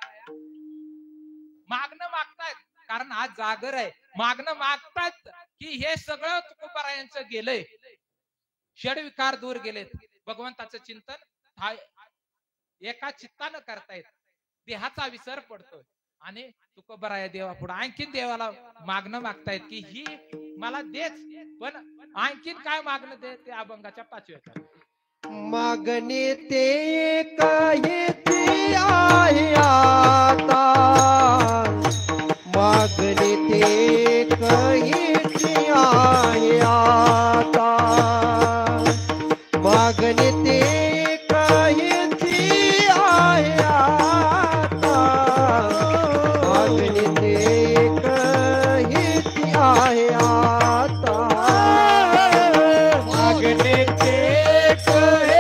मागणं मागतायत, कारण आज जागर आहे, मागणं मागतात की हे सगळं तुकोबारायांचं गेलंय, षड विकार दूर गेलेत. भगवंताचं चिंतन एका चित्तानं करतायत, देहाचा विसर पडतोय. आणि तुकोबाराया देवा पुढे आणखीन देवाला मागणं मागतायत की ही मला देच, पण आणखीन काय मागणं दे, ते अभंगाच्या 5व्या मागणे ते काही ती आहे आता, मागणे ते काही ती आहे आता, मागणे ते काही ती आहे आता, मागणे ते काही ती आहे आता, मागणे ते काही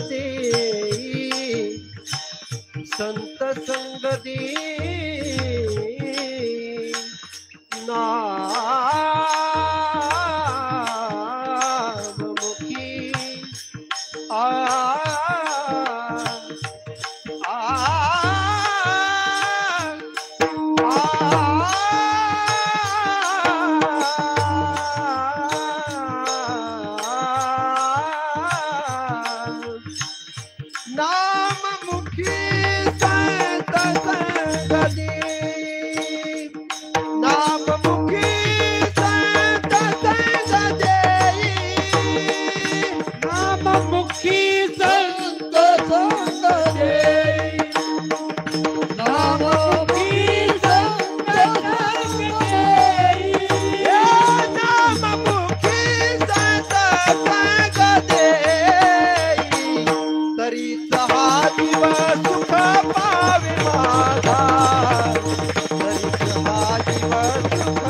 देई संत संग देई नाममुखी आ नाममुखी संत संग देई नाममुखी संत संग देई नाममुखी संत संग देई नाममुखी संत संग देई नाममुखी संत संग देई तरीच हा जीव सुख पावे माझा तरीच हा जीव सुख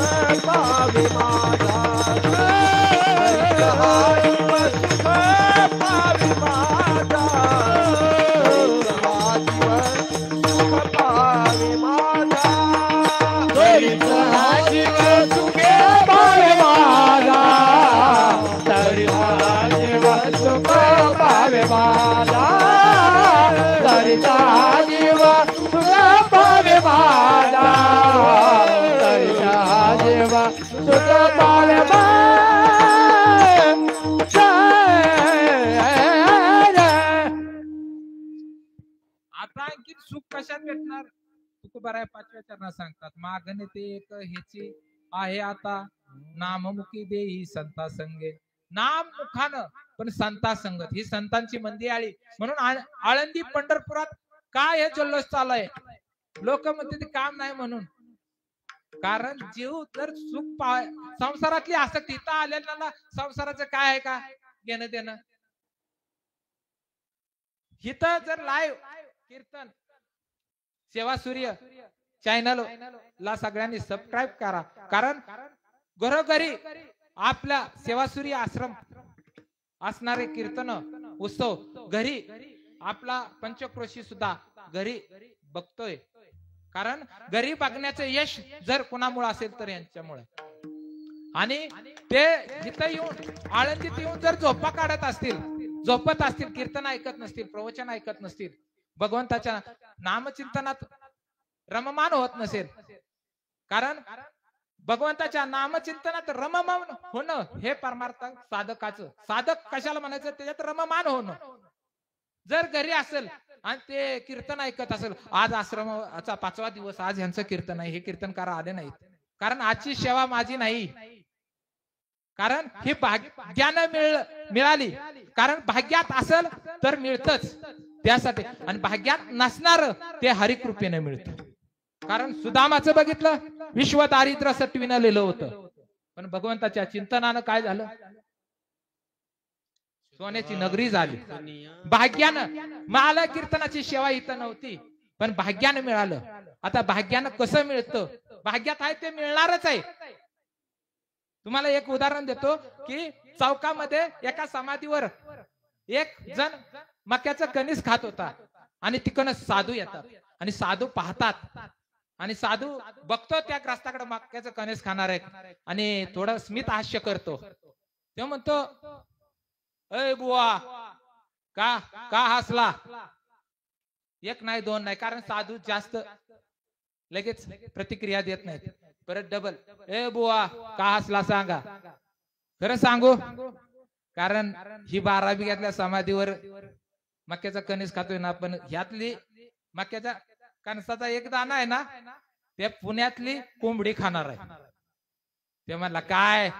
पावे माझा तरीच हा जीव सुख पावे माझा तरीच हा जीव सुख पावे माझा तरीच हा जीव सुखे पावे माझा तरी हा जीव सुख पावे माझा तरीच हा जीव सुख पावे माझा तरीच हा जीव सुख पावे आता आणखी सुख कशात भेटणार? तुकोबाराय 5व्या चरणात सांगतात मागणे ते एक ह्याची आहे आता नाममुखी देई संता संगे नाम मुखानं पण संता संगत ही संतांची मंदी आली म्हणून आळंदी पंढरपुरात काय हे जल्लोष चालू आहे लोक म्हणते ते काम नाही म्हणून कारण जीव जर सुख संसारातली आसक्ती इथं आलेल्याला संसाराचं काय आहे का घेणं देणं इथं जर लाईव्ह कीर्तन सेवा सूर्य चॅनल ला सगळ्यांनी सबस्क्राईब करा कारण घरोघरी आपल्या सेवा सूर्य आश्रम असणारे कीर्तन उत्सव घरी आपला पंचक्रोशी सुद्धा घरी बघतोय कारण घरी बघण्याचं यश जर कुणामुळे असेल तर यांच्यामुळे आणि ते इथं येऊन आळंदीत येऊन जर झोपा काढत असतील झोपत असतील कीर्तन ऐकत नसतील प्रवचन ऐकत नसतील भगवंताच्या नामचिंतनात रममान होत नसेल कारण भगवंताच्या नामचिंतनात रममान होणं हे परमार्थ साधकाचं साधक कशाला म्हणायचं त्याच्यात रममान होणं जर घरी असेल आणि ते कीर्तन ऐकत असेल आज आश्रमाचा 5वा दिवस आज यांचं कीर्तन आहे हे कीर्तनकार आले नाहीत कारण आजची सेवा माझी नाही कारण ही भाग्यानं मिळाली कारण भाग्यात असेल तर मिळतच त्यासाठी आणि भाग्यात नसणार ते हरिकृपेने मिळतं कारण सुदामाचं बघितलं विश्व दारिद्र्य सटविनं लिहिलं होतं पण भगवंताच्या चिंतनानं काय झालं सोन्याची नगरी झाली भाग्यानं मला कीर्तनाची सेवा इथं नव्हती पण भाग्यानं मिळालं आता भाग्यानं कसं मिळतं भाग्यात आहे ते मिळणारच आहे तुम्हाला एक उदाहरण देतो की चौकामध्ये एका समाधीवर एक जण मक्याचं कणीस खात होता आणि तिकडनं साधू येतात आणि साधू पाहतात आणि साधू बघतो त्या ग्रस्ताकडे मक्याचं कणीस खाणार आहे आणि थोडं स्मित हास्य करतो तो म्हणतो अय बुवा का का हसला एक नाही दोन नाही कारण साधू जास्त लगेच प्रतिक्रिया देत नाहीत परत डबल ए बुवा का हसला सांगा खरं सांगू कारण ही 12 बिघ्यातल्या समाधीवर मक्याचा कणीस खातोय ना पण ह्यातली मक्याच्या कणसाचा एक दाना आहे ना ते पुण्यातली कोंबडी खाणार आहे ते म्हणला काय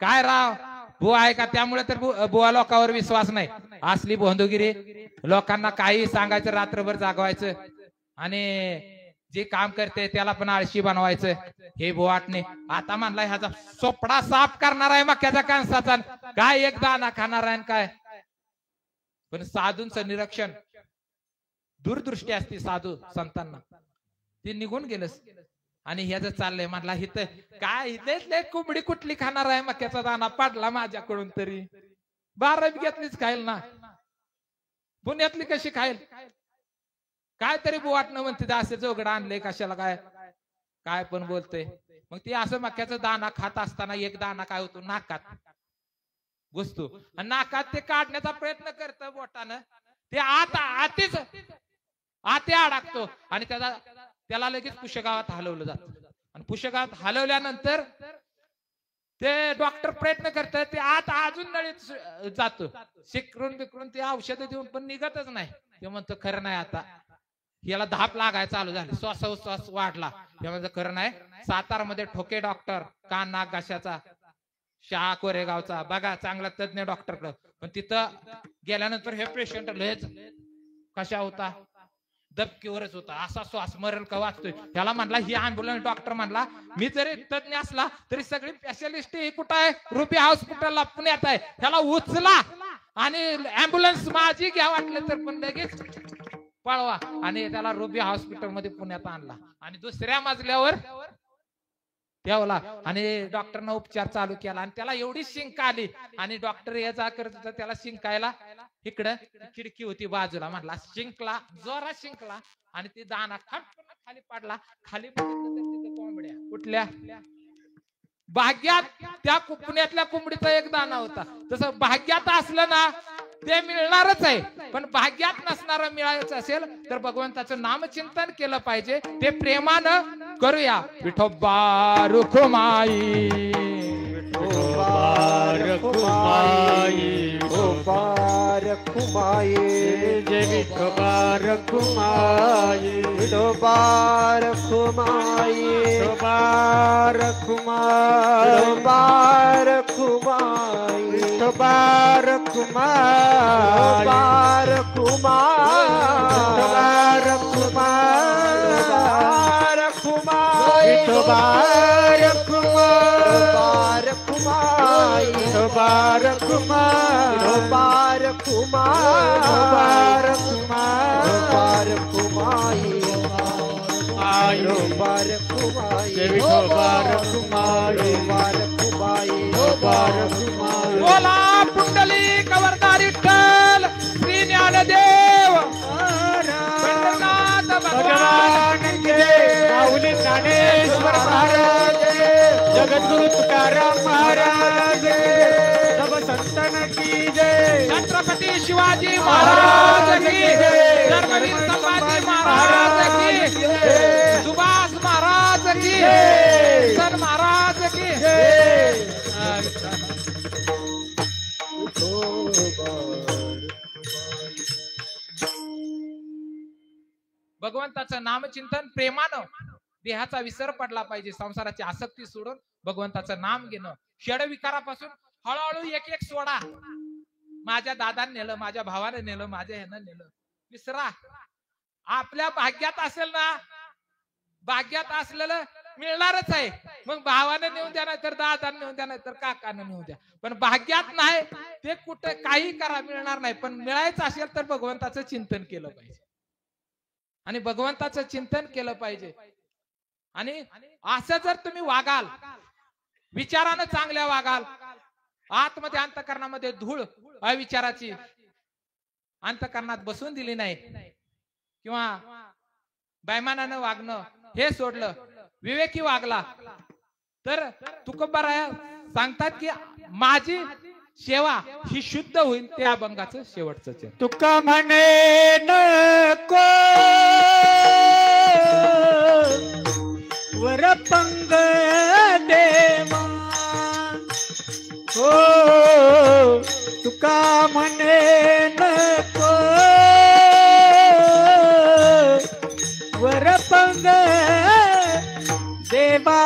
काय राव बुवा आहे का त्यामुळे तर बुवा लोकांवर विश्वास नाही असली भोंदूगिरी लोकांना काही सांगायचं रात्रभर जागवायचं आणि जे काम करते त्याला पण आळशी बनवायचं हे बुवाटने आता म्हणला ह्याचा सोपडा साफ करणार आहे मक्याच्या कणसाचा काय एक दाना खाणार आहे काय पण साधूंचं निरीक्षण दूरदृष्टी असते साधू संतांना ते निघून गेलंच आणि ह्याच चाललंय म्हणला इथं काय इथले कोंबडी कुठली खाणार आहे मक्याचा दाना पडला माझ्याकडून तरी 12 बिघ्यातलीच खाईल ना पुण्यातली कशी खाईल? काय तरी बुवाटणं म्हणते असं जोगडं आणलंय कशाला, काय काय पण बोलतोय. मग ती असं मक्याचा दाणा खात असताना एक दाणा काय होतो नाकात घुसतो आणि नाकात ते काढण्याचा प्रयत्न करतं बोटानं, ते आतीच आते अडकतो आणि त्याला लगेच पुष्यगावात हलवलं जातं. आणि पुष्यगावात हलवल्यानंतर ते डॉक्टर प्रयत्न करतात, ते आत अजून नळीत जातो, शिकरून बिकरून ते औषधं देऊन पण निघतच नाही. ते म्हणतो खरं नाही, आता याला धाप लागायला चालू झाली, श्वास वाढला. ते म्हणतो खरं नाही. सातारमध्ये ठोके डॉक्टर, कान नाक घशाचा, शाह कोरेगावचा, बघा चांगला तज्ञ डॉक्टरकडे. पण तिथं गेल्यानंतर हे पेशंट लयच कशा होता, दबकीवरच होता, असा श्वास मरण का वाचतोय. त्याला म्हणला, ही अँब्युलन्स डॉक्टर म्हणला, मी जरी तज्ञ असला तरी सगळी स्पेशालिस्ट ही कुठं आहे, रुपी हॉस्पिटलला पुण्यात आहे, त्याला उचला आणि अँब्युलन्स माझी घ्या वाटलं तर पण लगेच पळवा. आणि त्याला रुबी हॉस्पिटल मध्ये पुण्यात आणला आणि दुसऱ्या मजल्यावर ठेवला आणि डॉक्टरनं उपचार चालू केला. आणि त्याला एवढी शिंक आली आणि डॉक्टर ये जा करत होता, त्याला शिंकायला इकडं खिडकी होती बाजूला, म्हटला शिंकला, जोरात शिंकला आणि ती दाना खाली पडला. खाली कोंबड्या कुठल्या भाग्यात, त्या पुण्यातल्या कोंबडीचा एक दाना होता. तसं भाग्यात असलं ना ते मिळणारच आहे, पण भाग्यात नसणारं मिळायचं असेल तर भगवंताचं नामचिंतन केलं पाहिजे. ते प्रेमानं करूया. विठोबा रुखमाई, विठोबा रखुमाई, विठोबा रखुमाई, जय विठोबा रखुमाई, विठोबा रखुमाई, विठोबा रखुमाई, विठोबा रखुमाई, विठोबा रखुमाई, विठोबा रखुमाई, विठोबा रखुमाई, विठोबा रखुमाई, विठोबा रखुमाई, विठोबा रखुमाई, विठोबा रखुमाई, जय विठोबा रखुमाई, विठोबा रखुमाई, विठोबा रखुमाई. बोला पुंडली कवरदारी विठ्ठल श्री ज्ञानदेव पंढरनाथ भगवान भगवान के माऊली ज्ञानेश्वर महाराज, जगद्गुरु तुकाराम महाराज, सब संतन की जय. छत्रपती शिवाजी महाराज की जय, धर्मवीर संभाजी महाराज की जय, सुभाष महाराज की जय, सन महाराज की जय. भगवंताचं नामचिंतन प्रेमानं, देहाचा विसर पडला पाहिजे, संसाराची आसक्ती सोडून भगवंताचं नाम घेणं. षड विकारापासून हळूहळू एक एक सोडा. माझ्या दादाने नेलं, माझ्या भावाने नेलं, माझ्या ह्यानं नेलं, विसरा. आपल्या भाग्यात असेल ना, भाग्यात असलेलं मिळणारच आहे. मग भावाने नेऊन द्या, नाही तर दादाने नेऊन द्या, नाही तर काकाने नेऊन द्या. पण भाग्यात नाही ते कुठे काही करा मिळणार नाही. पण मिळायचं असेल तर भगवंताचं चिंतन केलं पाहिजे आणि भगवंताचं चिंतन केलं पाहिजे. आणि असं जर तुम्ही वागाल, विचारानं चांगल्या वागाल, आतमध्ये अंतःकरणामध्ये धूळ अविचाराची अंतःकरणात बसून दिली नाही, किंवा बैमानानं वागणं हे सोडलं, विवेकी वागला, तर तुकोबाराया सांगतात की माझी सेवा ही शुद्ध होईल. ते अभंगाचं शेवटचं चरण. तुका म्हणे नको वरपंग देवा, हो तुका म्हणे नको वरपंग देवा,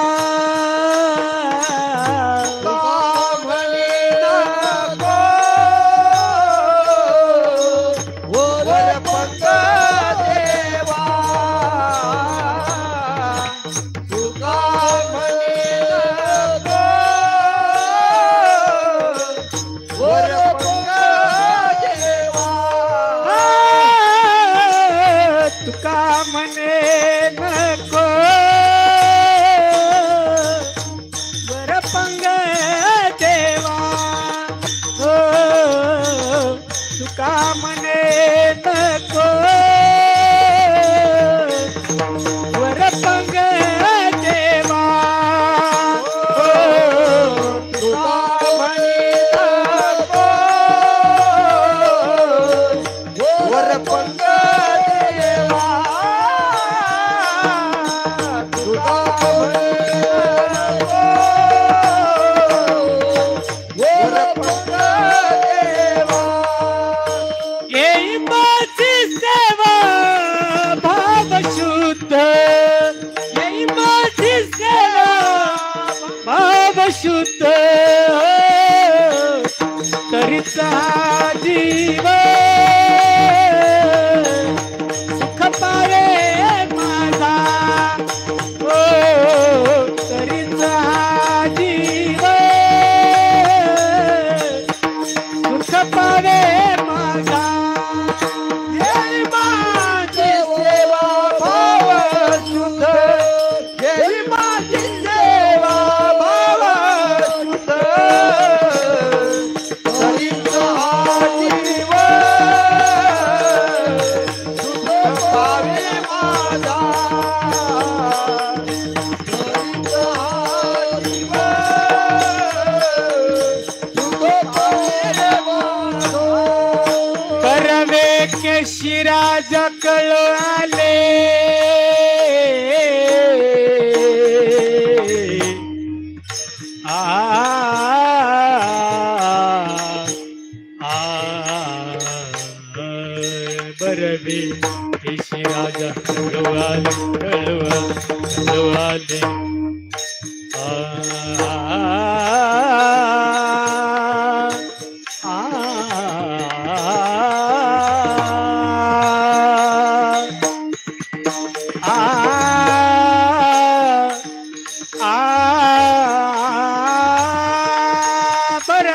तुका म्हणे पंग देवा तुझा वर पंग देवा येई माझी सेवा भाव शुद्ध येई माझी सेवा भाव शुद्ध तरीचा जीव सुख पावे माझा ओ तरीचा जीव सुख पावे माझा येई माझी सेवा भाव शुद्ध येई माझी सेवा भाव शुद्ध तरीचा जीव सुख पावे माझा तरीचा जीव सुख पावे माझा परवे के शिराज कळो आले बरवे के शिराज कळो आले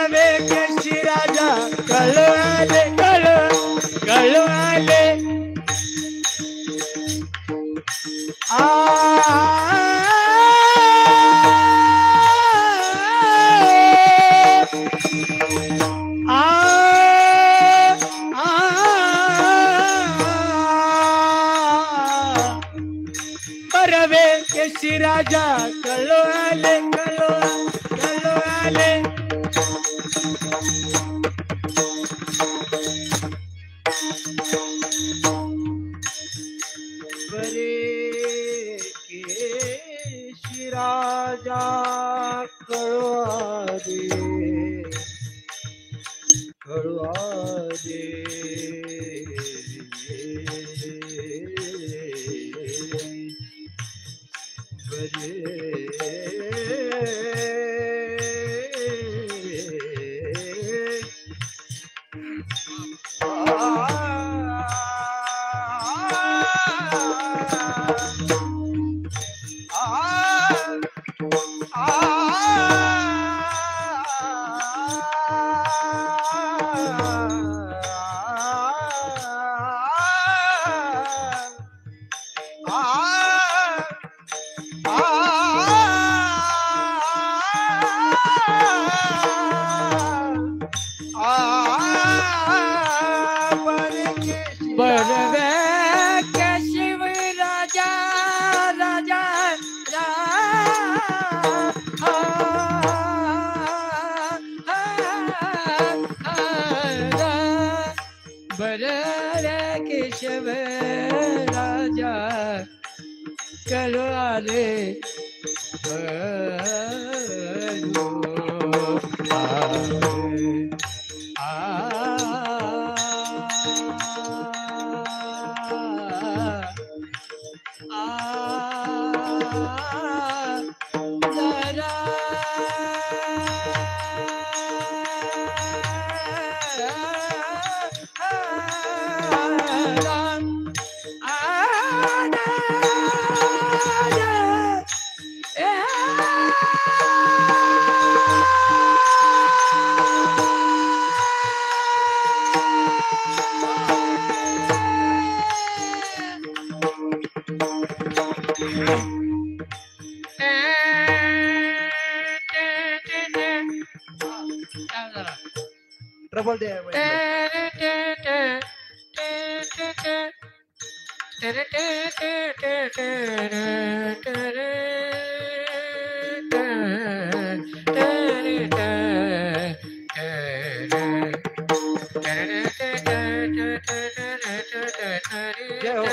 बरवे के शिराजा कळवाले कळवाले बरवे के शिराजा कळवाले कळवाले बरे के शिराजा कळवा दे बरवे के शिव राजा राजा बरवे के शिव राजा कलवाले ट्रबल दे जय हो.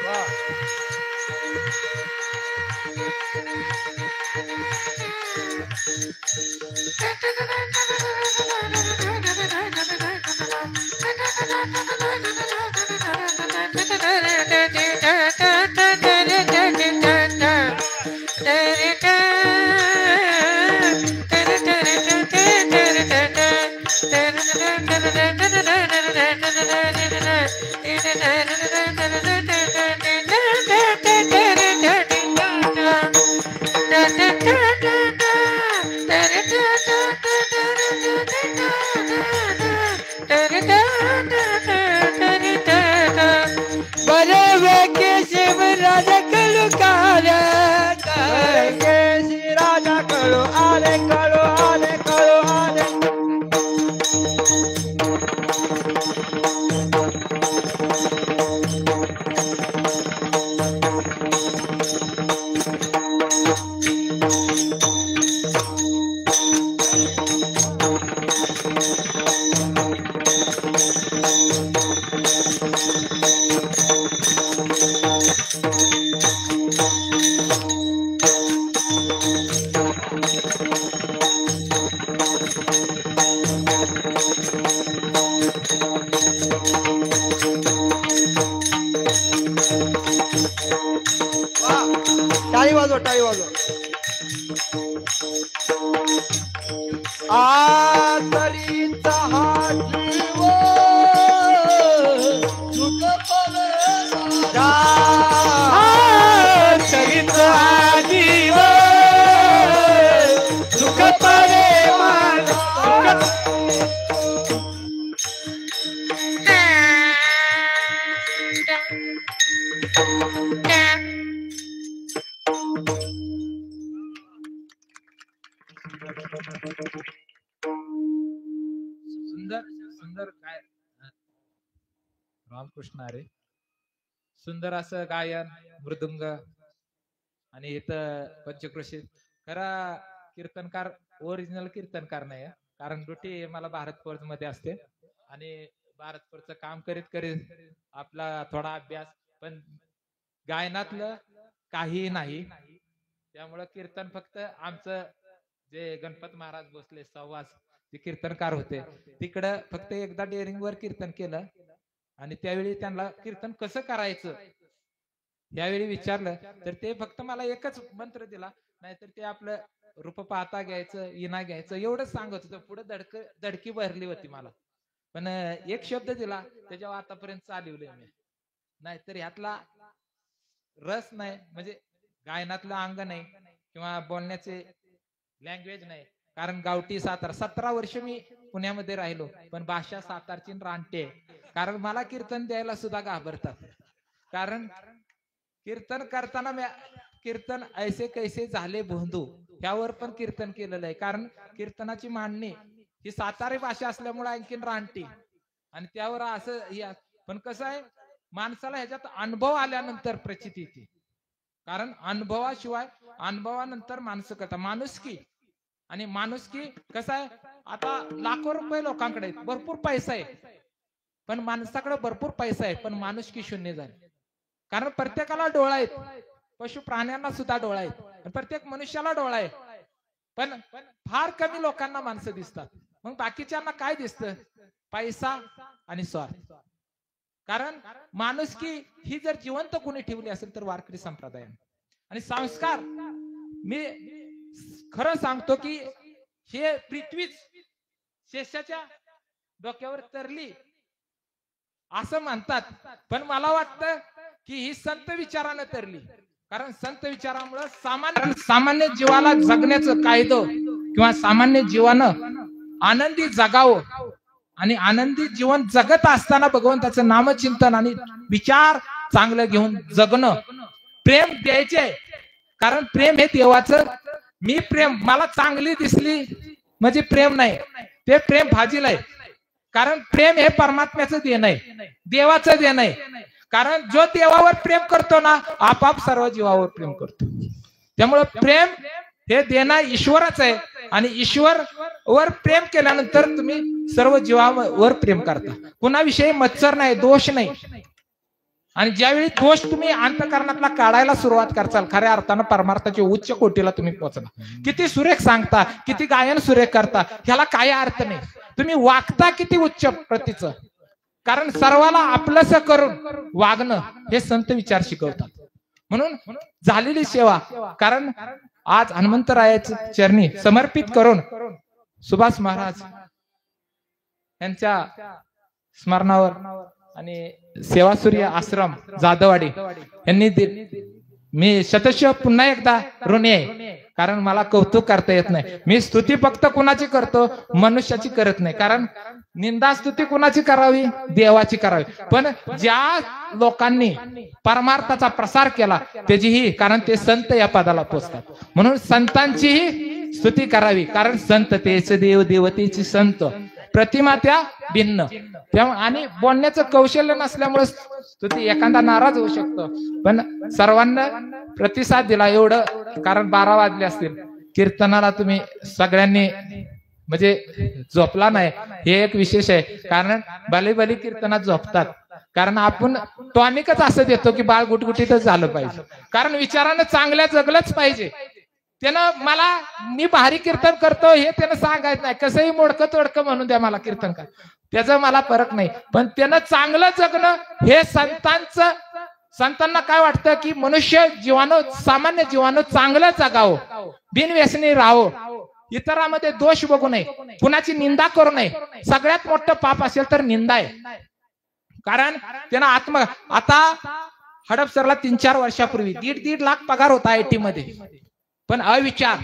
वाह. बरे वेके शिवराज कलुकार केसी राजा कळो आले कळो आले कळो आले. टाळी वाजव टाळी वाजव. आतडीचा हात जीव सुख पले चरित जीव सुख परे सुंदर सुंदर काय रामकृष्ण अरे सुंदर असं गायन मृदुंग आणि इथं पंचक्रोशी खरा कीर्तनकार ओरिजिनल कीर्तनकार नाही कारण ड्युटी मला भारत फोर्स मध्ये असते आणि भारत फोर्सचं काम करीत करीत आपला थोडा अभ्यास पण गायनातलं काही नाही त्यामुळं कीर्तन फक्त आमचं जे गणपत महाराज भोसले सवास ते कीर्तनकार होते तिकडं फक्त एकदा डेअरिंग वर कीर्तन केलं आणि त्यावेळी त्यांना कीर्तन कसं करायचं यावेळी विचारलं तर ते फक्त मला एकच मंत्र दिला नाहीतर ते आपलं रूप पाहता घ्यायचं इना घ्यायचं एवढंच सांगत होतं पुढे दडकी भरली होती मला पण एक शब्द दिला त्याच्यावर आतापर्यंत चालवलंय मी नाहीतर ह्यातला रस नाही म्हणजे गायनातलं अंग नाही किंवा बोलण्याचे लँग्वेज नाही कारण गावठी सातारा 17 वर्ष मी पुण्यामध्ये राहिलो पण भाषा सातारची रानटे कारण मला कीर्तन द्यायला सुद्धा घाबरतात कारण कीर्तन करताना कीर्तन ऐसे कैसे झाले भोंदू ह्यावर पण कीर्तन केलेलं आहे कारण कीर्तनाची मांडणी ही सातारी भाषा असल्यामुळे आणखीन रानटी आणि त्यावर असं पण कसं आहे माणसाला ह्याच्यात अनुभव आल्यानंतर प्रचिती येते कारण अनुभवानंतर माणसं कथा माणुसकी आणि माणुसकी कसं आहे आता लाखो रुपये लोकांकडे भरपूर पैसा आहे पण माणसाकडे भरपूर पैसा आहे पण माणुसकी शून्य झाली कारण प्रत्येकाला डोळा आहेत पशु प्राण्यांना सुद्धा डोळा आहेत प्रत्येक मनुष्याला डोळा आहे पण फार कमी लोकांना माणसं दिसतात मग बाकीच्यांना काय दिसतं पैसा आणि स्वार्थ कारण माणुसकी ही जर जिवंत कोणी ठेवली असेल तर वारकरी संप्रदाय आणि संस्कार मी खरं सांगतो की हे पृथ्वीच शेषाच्या डोक्यावर तरली असं म्हणतात पण मला वाटतं की ही संत विचारानं तरली कारण संत विचारामुळे सामान्य जीवाला जगण्याचं कायदं किंवा सामान्य जीवानं आनंदी जगावं आणि आनंदी जीवन जगत असताना भगवंताचं नामचिंतन आणि विचार चांगलं घेऊन जगणं प्रेम द्यायचे कारण प्रेम हे देवाचं मी प्रेम मला चांगली दिसली म्हणजे प्रेम नाही, ते प्रेम फाजील आहे. कारण प्रेम हे परमात्म्याचं देणं आहे, देवाचं देणं आहे. कारण जो देवावर प्रेम करतो ना, आपाप सर्व जीवावर प्रेम करतो. त्यामुळे प्रेम हे देणं ईश्वरच आहे. आणि ईश्वर वर प्रेम केल्यानंतर तुम्ही सर्व जीवावर प्रेम करता. कुणाविषयी मत्सर नाही, दोष नाही. आणि ज्यावेळी दोष तुम्ही अंतःकरणातला काढायला सुरुवात करचाल, खऱ्या अर्थानं परमार्थाच्या उच्च कोटीला तुम्ही पोहोचला. किती सुरेख सांगता, किती गायन सुरेख करता, ह्याला काही अर्थ नाही. तुम्ही वागता किती उच्च प्रतीचं. कारण सर्वाला आपलंसं करून वागणं हे संत विचार शिकवतात. म्हणून झालेली सेवा, कारण आज हनुमंतरायाच्या चरणी समर्पित करून सुभाष महाराज यांच्या स्मरणावर आणि सेवासूर्य आश्रम जाधववाडी यांनी मी शतश पुन्हा एकदा ऋणी आहे. कारण मला कौतुक करता येत नाही. मी स्तुती फक्त कुणाची करतो, मनुष्याची करत नाही. कारण निंदा स्तुती कुणाची करावी, देवाची करावी. पण ज्या लोकांनी परमार्थाचा प्रसार केला त्याचीही, कारण ते संत या पदाला पोचतात, म्हणून संतांचीही स्तुती करावी. कारण संत तेच देव, देवतेची संत, प्रतिमा त्या भिन्न. आणि बोलण्याचं कौशल्य नसल्यामुळे स्तुती एखादा नाराज होऊ शकतो. पण सर्वांना प्रतिसाद दिला एवढं, कारण 12 वाजले असतील. कीर्तनाला तुम्ही सगळ्यांनी म्हणजे झोपला नाही हे एक विशेष आहे. कारण भली कीर्तनात झोपतात. कारण आपण टॉनिकच असं देतो की बाळ गुटगुटीतच झालं पाहिजे. कारण विचारानं चांगल्या जगलंच पाहिजे. त्यानं मला मी भारी कीर्तन करतो हे त्यानं सांगायचं नाही. कसंही मोडकं तोडकं म्हणून द्या मला कीर्तन का, त्याचा मला फरक नाही. पण त्यानं चांगलं जगणं हे संतांना काय वाटतं की मनुष्य जीवानं, सामान्य जीवानं चांगलं जगावं, बिनव्यसनी राहावं, इतरांमध्ये दोष बघू नये, कुणाची निंदा करू नये. सगळ्यात मोठं पाप असेल तर निंदा आहे. कारण त्यानं आता हडपसरला 3-4 वर्षापूर्वी 1.5 लाख पगार होता आयटी मध्ये. पण अविचार,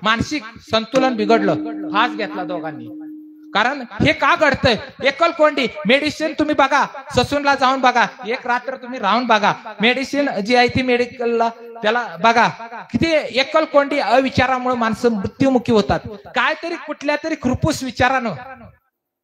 मानसिक संतुलन बिघडलं, फास घेतला दोघांनी. कारण हे का घडतंय, एकलकोंडी मेडिसिन तुम्ही बघा, ससूनला जाऊन बघा, एक रात्र तुम्ही राहून बघा, मेडिसिन जी आहे ती मेडिकलला त्याला बघा, किती एकलकोंडी अविचारामुळे माणसं मृत्युमुखी होतात. काहीतरी कुठल्या तरी खुरपूस विचारानं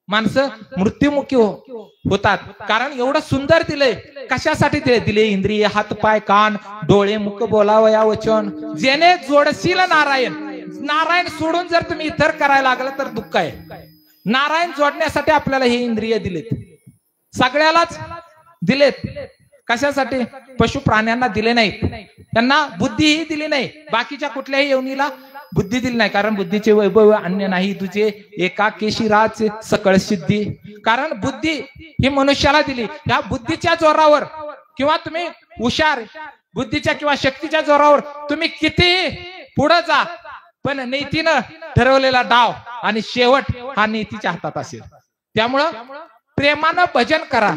माणसं मृत्युमुखी होतात. कारण एवढं सुंदर दिलंय, कशासाठी दिले? इंद्रिय, हात पाय कान डोळे मुख बोलावया वचन, जेणे जोडशील नारायण सोडून जर तुम्ही इतर करायला लागला तर दुःख आहे. नारायण जोडण्यासाठी आपल्याला हे इंद्रिय दिलेत, सगळ्यालाच दिलेत. कशासाठी? पशु प्राण्यांना दिले नाहीत, त्यांना बुद्धीही दिली नाही. बाकीच्या कुठल्याही योनीला बुद्धी दिली नाही. कारण बुद्धीचे वैभव अन्य नाही तुझे, एकाकेशी राज सकळ सिद्धी. कारण बुद्धी ही मनुष्याला दिली. या बुद्धीच्या जोरावर किंवा तुम्ही हुशार बुद्धीच्या किंवा शक्तीच्या जोरावर तुम्ही किती पुढे जा, पण नीतीनं ठरवलेला डाव आणि शेवट हा नीतीच्या हातात असेल. त्यामुळं प्रेमानं भजन करा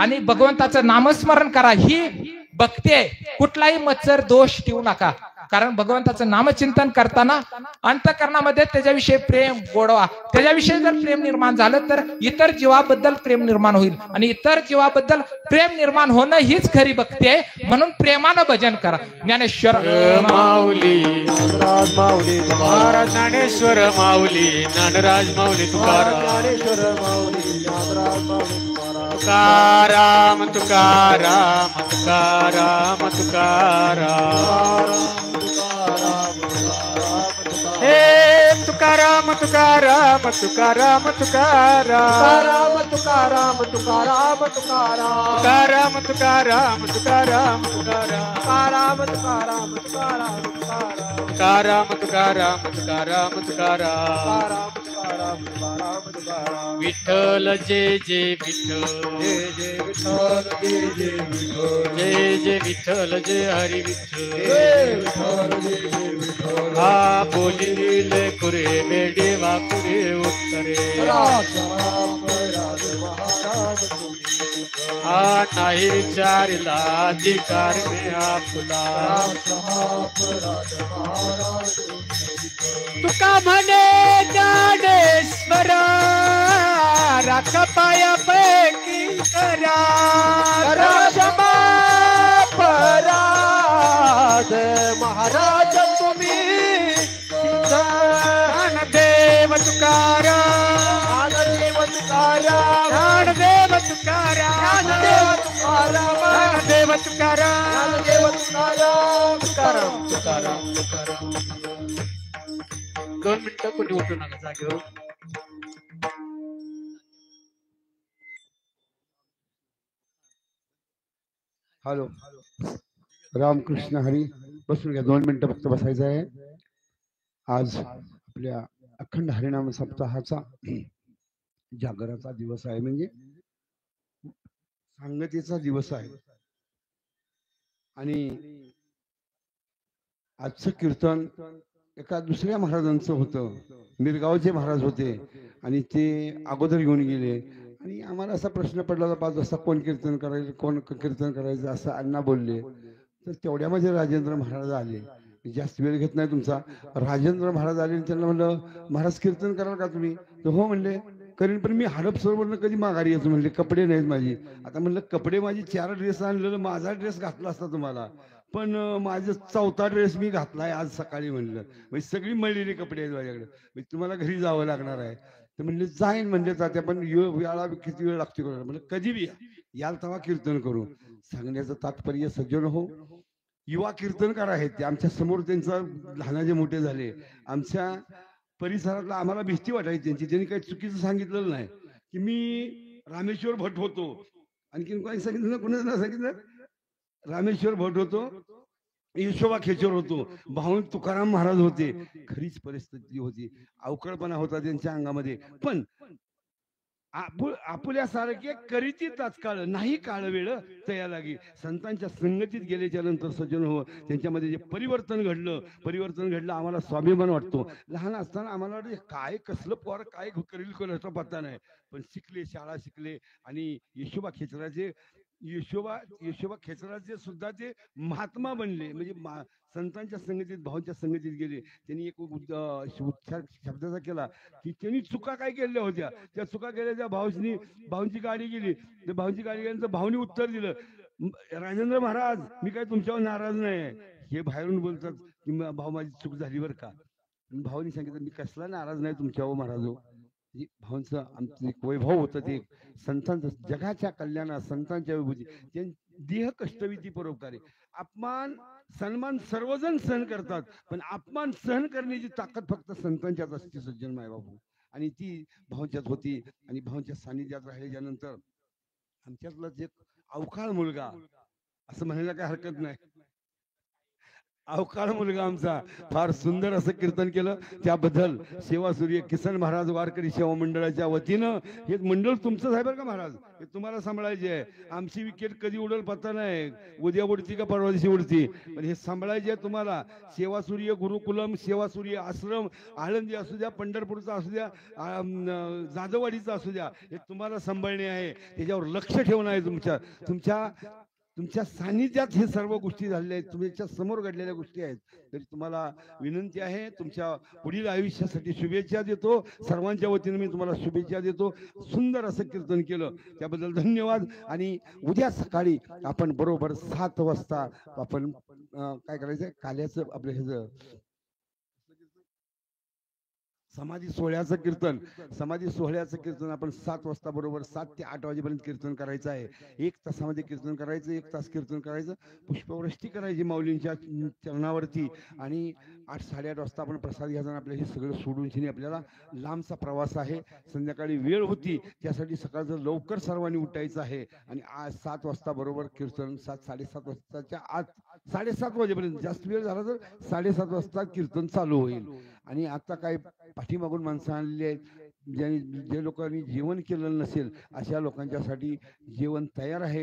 आणि भगवंताचं नामस्मरण करा. ही भक्ती आहे. कुठलाही मत्सर दोष ठेवू नका. कारण भगवंताचं नामचिंतन करताना अंतःकरणामध्ये त्याच्याविषयी प्रेम गोडवा, त्याच्याविषयी जर प्रेम निर्माण झालं तर इतर जीवाबद्दल प्रेम निर्माण होईल. आणि इतर जीवाबद्दल प्रेम निर्माण होणं हीच खरी भक्ती आहे. म्हणून प्रेमानं भजन करा. ज्ञानेश्वर माऊली माऊली, महाराज ज्ञानेश्वर माऊली, ज्ञानराज माऊली तुकाराम, ज्ञानेश्वर माऊली, ज्ञानराज माऊली तुकाराम, तुकाराम तुकाराम तुकाराम, हे तुकाराम तुकाराम तुकाराम तुकाराम, तुकाराम तुकाराम तुकाराम तुकाराम, तुकाराम तुकाराम तुकाराम तुकाराम, तुकाराम तुकाराम तुकाराम तुकाराम, तुकाराम तुकाराम तुकाराम तुकाराम. विठ्ठल जय जय विठ्ठल, जय जय विठ्ठल, जय जय विठ्ठल, जय जय विठ्ठल, जय हरी विठ्ठल, जय विठ्ठल, जय जय विठ्ठल. हा बोलिले कुरे बेडे वाकुरे उत्तरे, हा नाही विचारला अधिकार में आपला. तुका म्हणे ज्ञानेश्वर, राख पाया पैकी करा, क्षमा पराध महाराज तुम्ही ज्ञान दे ज्ञानदेव तुकाराम ज्ञानदेव तुकाराम ज्ञानदेव तुकाराम ज्ञानदेव तुकाराम ज्ञानदेव तुकाराम ज्ञानदेव तुकाराम तुकाराम तुकाराम तुकाराम 2 मिनिटं कोणी उठू नका जागेवर. हॅलो रामकृष्ण हरी. बसून घ्या, 2 मिनिटं फक्त बसायचं आहे. आज आपल्या अखंड हरिनाम सप्ताहाचा जागराचा दिवस आहे, म्हणजे सांगतेचा दिवस आहे. आणि आजचं कीर्तन एका दुसऱ्या महाराजांचं होतं. मिरगावचे महाराज होते आणि ते अगोदर घेऊन गेले. आणि आम्हाला असा प्रश्न पडला होता 5 वाजता कोण कीर्तन करायचं, कोण कीर्तन करायचं, असं अण्णा बोलले. तर तेवढ्यामध्ये राजेंद्र महाराज आले. जास्त वेळ घेत नाही तुमचा. राजेंद्र महाराज आले आणि त्यांना म्हणलं महाराज कीर्तन कराल का तुम्ही? तर हो म्हणले करीन, पण मी हडप सरोवरनं कधी माघारी येतो म्हणले, कपडे नाहीत माझी. आता म्हणलं कपडे माझी 4 ड्रेस आणलेलं, माझा ड्रेस घातला असता तुम्हाला, पण माझा 4था ड्रेस मी घातलाय आज सकाळी म्हणलं. म्हणजे सगळी मळलेली कपडे आहेत माझ्याकडे, म्हणजे तुम्हाला घरी जावं लागणार आहे. तर म्हणले जाईन म्हणले तात्या, पण वेळा किती वेळ लागते करू म्हणजे कधी बी याल तेव्हा कीर्तन करू. सांगण्याचं तात्पर्य सज्जन हो, युवा कीर्तनकार आहेत ते. आमच्या समोर त्यांचा लहानाचे मोठे झाले. आमच्या परिसरातला आम्हाला भीती वाटायची त्यांची. त्यांनी काही चुकीचं सांगितलेलं नाही की मी रामेश्वर भट होतो. आणखी काही सांगितलं ना, कोणाला सांगितलं? रामेश्वर भट होतो, यशोबा खेचर होतो, भाऊ तुकाराम महाराज होते. खरीच परिस्थिती होती, अवकळपणा होता त्यांच्या अंगामध्ये. पण आपुल्यासारखे करीती तात्काळ नाही काळ वेळ तया लागी. संतांच्या संगतीत गेल्याच्या नंतर सज्जन हो, त्यांच्यामध्ये जे परिवर्तन घडलं आम्हाला स्वाभिमान वाटतो. लहान असताना आम्हाला वाटतं काय कसलं पोर काय करील कोणाचा पत्ता नाही. पण शिकले, शाळा शिकले आणि यशोबा खेचराचे सुद्धा ते महात्मा बनले. म्हणजे संतांच्या संगतीत, भाऊंच्या संगतीत गेले. त्यांनी एक उच्चार शब्दाचा केला की त्यांनी चुका काय केलेल्या होत्या. त्या चुका केल्याच्या भाऊंची गाडी गेली. तर भाऊंची गाडी गेल्यानंतर भाऊनी उत्तर दिलं, राजेंद्र महाराज मी काय तुमच्यावर नाराज नाही. हे बाहेरून बोलतात की भाऊ माझी चूक झाली बरं का. भाऊनी सांगितलं मी कसला नाराज नाही तुमच्यावर महाराज हो. भाऊंचं आमचं एक वैभव होतं, ते संतांचं जगाच्या कल्याणा, संतांच्या विभूती, देह कष्टविधी परोपकारी. अपमान सन्मान सर्वजण सहन करतात, पण अपमान सहन करण्याची ताकद फक्त संतांच्यात असते सज्जन मायबाबू. आणि ती भाऊंच्यात होती. आणि भाऊंच्या सानिध्यात राहिल्याच्या नंतर आमच्यातलाच एक अवकाळ मुलगा, असं म्हणायला काही हरकत नाही, अवकाळ मुलगा आमचा फार सुंदर असं कीर्तन केलं. त्याबद्दल सेवासूर्य किसन महाराज वारकरी सेवा मंडळाच्या वतीनं, हे मंडळ तुमचं आहे बरं का महाराज, हे तुम्हाला सांभाळायचे आहे. आमची विकेट कधी उडल पत्ता नाही, उद्या उडती का परवा दिवशी उडती, पण हे सांभाळायचे आहे तुम्हाला. सेवासूर्य गुरुकुलम, सेवासूर्य आश्रम, आळंदी असू द्या, पंढरपूरचा असू द्या, जाधववाडीचा असू द्या, हे तुम्हाला सांभाळणे आहे. त्याच्यावर लक्ष ठेवणं आहे. तुमच्या सानिध्यात हे सर्व गोष्टी झालेल्या आहेत, तुमच्या समोर घडलेल्या गोष्टी आहेत. तरी तुम्हाला विनंती आहे, तुमच्या पुढील आयुष्यासाठी शुभेच्छा देतो. सर्वांच्या वतीने मी तुम्हाला शुभेच्छा देतो. सुंदर असं कीर्तन केलं त्याबद्दल धन्यवाद. आणि उद्या सकाळी आपण बरोबर 7 वाजता आपण काय करायचं, काल्याचं आपलं हे समाधी सोहळ्याचं कीर्तन आपण 7 वाजता बरोबर 7 ते 8 वाजेपर्यंत कीर्तन करायचं आहे. 1 तासामध्ये कीर्तन करायचं, 1 तास कीर्तन करायचं, पुष्पवृष्टी करायची माऊलींच्या चरणावरती. आणि 8 साडेआठ वाजता आपण प्रसाद घ्यायचा. आपलं हे सगळं सोडून आपल्याला लांबचा प्रवास आहे. संध्याकाळी वेळ होती, त्यासाठी सकाळचं लवकर सर्वांनी उठायचं आहे. आणि आज 7 वाजता बरोबर कीर्तन, 7-7:30 वाजताच्या आत 7:30 वाजेपर्यंत, जास्त वेळ झाला तर 7:30 वाजता कीर्तन चालू होईल. आणि आता काय पाठीमागून माणसं आणलेली आहेत, जे लोकांनी जेवण केलेलं नसेल अशा लोकांच्यासाठी जेवण तयार आहे.